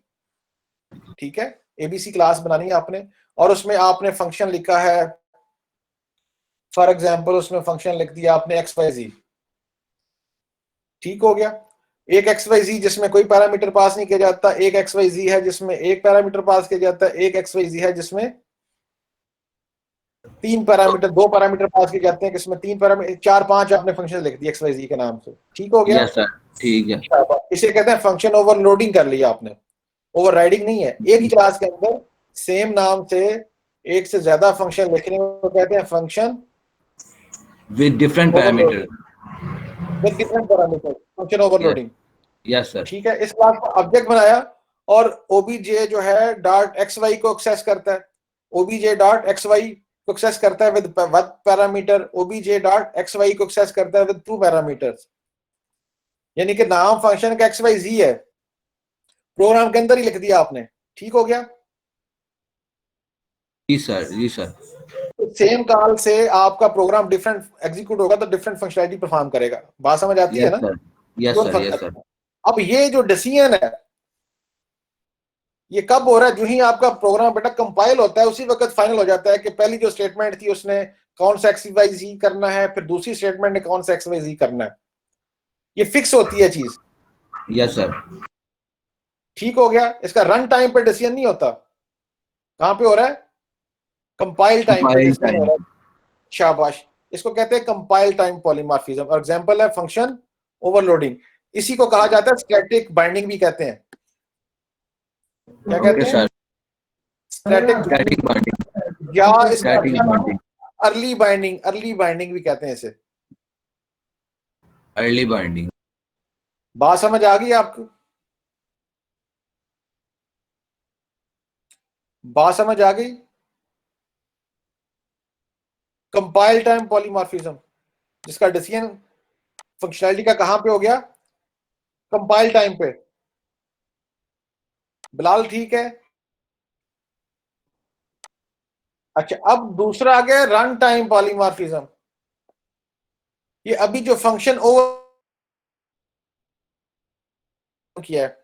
ठीक है, एबीसी क्लास बनानी है आपने, और उसमें आपने फंक्शन लिखा है, फॉर एग्जांपल उसमें फंक्शन लिख दिया आपने एक्स वाई जी। ठीक हो गया? एक एक्स वाई जी जिसमें कोई पैरामीटर पास नहीं किया जाता, एक एक्स वाई जी है जिसमें एक पैरामीटर पास किया जाता है, एक एक्स वाई जी है जिसमें तीन पैरामीटर, दो पैरामीटर पास किए जाते हैं, जिसमें तीन पैरामीटर, चार पांच आपने फंक्शन लिख दिए एक्स वाई जी के नाम से। ठीक हो गया? यस सर ठीक है। इसे कहते हैं फंक्शन ओवरलोडिंग कर लिया आपने, ओवरराइडिंग नहीं है। एक ही क्लास के अंदर सेम नाम से एक से ज्यादा फंक्शन लिखने को कहते हैं function with different parameter. With different parameter, function overloading. Yes sir. ठीक है, इस क्लास का ऑब्जेक्ट बनाया और ओबीजे जो है डॉट एक्स वाई को एक्सेस करता है, ओबीजे डॉट एक्स वाई को एक्सेस करता है with parameter, OBJ dot X Y को एक्सेस करता है विद टू पैरामीटर्स। यानी कि नाम फंक्शन का एक्स वाई जी है, प्रोग्राम के अंदर ही लिख दिया आपने। ठीक हो गया? जी सर जी सर। सेम कॉल से आपका प्रोग्राम डिफरेंट एग्जीक्यूट होगा तो डिफरेंट फंक्शनैलिटी परफॉर्म करेगा। बात समझ आती है यस ना? Sir yes sir yes sir. अब ये जो डिसीजन है ये कब हो रहा है? जो ही आपका प्रोग्राम बेटा कंपाइल होता है उसी वक्त फाइनल हो जाता है कि पहली जो स्टेटमेंट थी उसने कौन सा एक्स वाई जी करना है, फिर दूसरी स्टेटमेंट ने कौन सा एक्स वाई जी करना है, ये फिक्स होती है चीज। Yes sir. ठीक हो गया? इसका रन टाइम पे डिसीजन नहीं होता। कहां पे हो रहा है? कंपाइल टाइम पे डिसीजन हो रहा है। शाबाश, इसको कहते हैं कंपाइल टाइम पॉलीमॉर्फिज्म। और एग्जांपल है फंक्शन ओवरलोडिंग। इसी को कहा जाता है स्टैटिक बाइंडिंग भी कहते हैं। क्या कहते हैं? स्टैटिक बाइंडिंग या इसका अर्ली बाइंडिंग, अर्ली बाइंडिंग भी कहते हैं इसे। Early binding. बात समझ आ गई आपको? बात समझ आ गई? कंपाइल टाइम पॉलीमॉर्फिज्म जिसका डिसीजन फंक्शनैलिटी का कहां पे हो गया? कंपाइल टाइम पे। बिलाल ठीक है? अच्छा, अब दूसरा आ गया रन टाइम पॉलीमॉर्फिज्म। ये अभी जो फंक्शन ओवर किया है,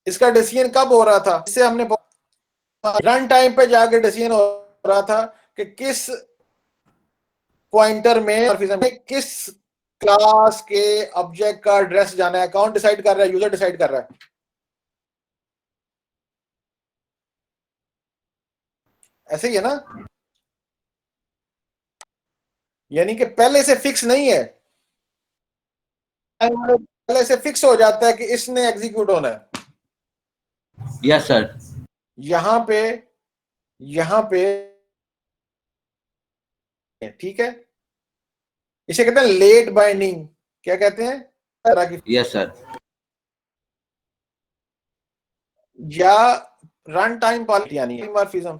इसका डिसीजन कब हो रहा था? इससे हमने रन टाइम पे जाके डिसीजन हो रहा था कि किस पॉइंटर में किस क्लास के ऑब्जेक्ट का एड्रेस जाना है। कौन डिसाइड कर रहा है? यूजर डिसाइड कर रहा है। ऐसे ही है ना? यानी कि पहले से फिक्स नहीं है, पहले से फिक्स हो जाता है कि इसने एग्जीक्यूट होना है। Yes sir. यहां पे ठीक है, इसे कहते हैं लेट बाइंडिंग। क्या कहते हैं? Yes sir. या रन टाइम पॉलीमॉर्फिज्म,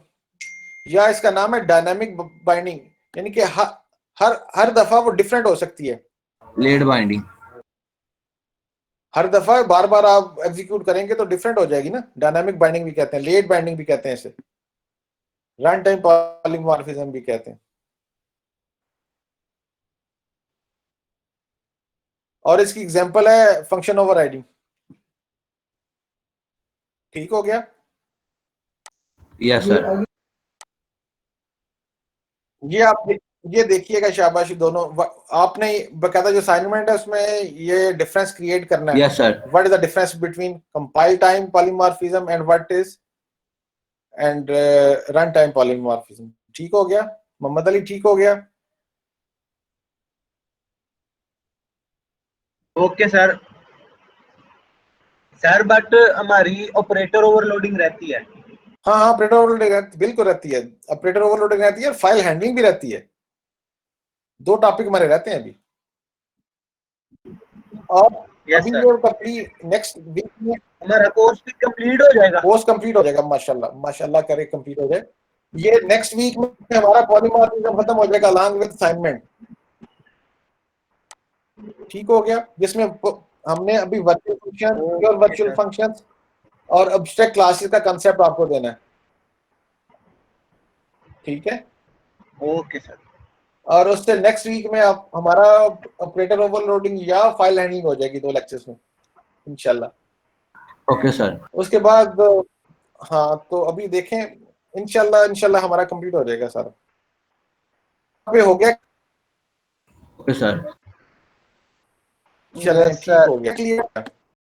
या इसका नाम है डायनामिक बाइंडिंग, यानी कि हर दफा वो डिफरेंट हो सकती है। Late binding. हर दफा बार बार आप एग्जीक्यूट करेंगे तो डिफरेंट हो जाएगी ना। डायनामिक बाइंडिंग भी कहते हैं, लेट बाइंडिंग भी कहते हैं इसे, रन टाइम पॉलीमॉर्फिज्म भी कहते हैं। और इसकी एग्जांपल है फंक्शन ओवरराइडिंग। ठीक हो गया? Yes sir. ये देखिएगा, शाबाशी दोनों। आपने बकायदा जो असाइनमेंट है उसमें ये डिफरेंस क्रिएट करना है। Yes sir. What is the difference between compile time polymorphism and what is run time polymorphism. ठीक हो गया? मोहम्मद अली ठीक हो गया? Okay sir. सर बट हमारी ऑपरेटर ओवरलोडिंग रहती है। हाँ ऑपरेटर ओवरलोडिंग बिल्कुल रहती है, ऑपरेटर ओवरलोडिंग रहती है, फाइल हैंडलिंग भी रहती है। दो टॉपिक हमारे रहते हैं अभी। और यस अभी सर। ये कंप्लीट नेक्स्ट वीक में हमारा कोर्स भी कंप्लीट हो जाएगा। कोर्स कंप्लीट हो जाएगा, माशाल्लाह माशाल्लाह करे कंप्लीट हो जाए। ये नेक्स्ट वीक में हमारा पॉलीमॉर्फिज्म खत्म हो जाएगा अलॉन्ग विद असाइनमेंट। ठीक हो गया? जिसमें हमने अभी virtual function, pure virtual functions और एब्स्ट्रैक्ट क्लासेस का कांसेप्ट आपको देना है। ठीक है? Okay sir. और उससे नेक्स्ट वीक में आप हमारा ऑपरेटर ओवरलोडिंग या फाइल हैंडलिंग हो जाएगी 2 लेक्चर्स में इंशाल्लाह। Okay sir. उसके बाद हाँ, तो अभी देखें इंशाल्लाह हमारा कंप्लीट हो जाएगा सारा। पे हो गया? Okay sir. चलें, Yes, ठीक sir. हो गया, क्लियर।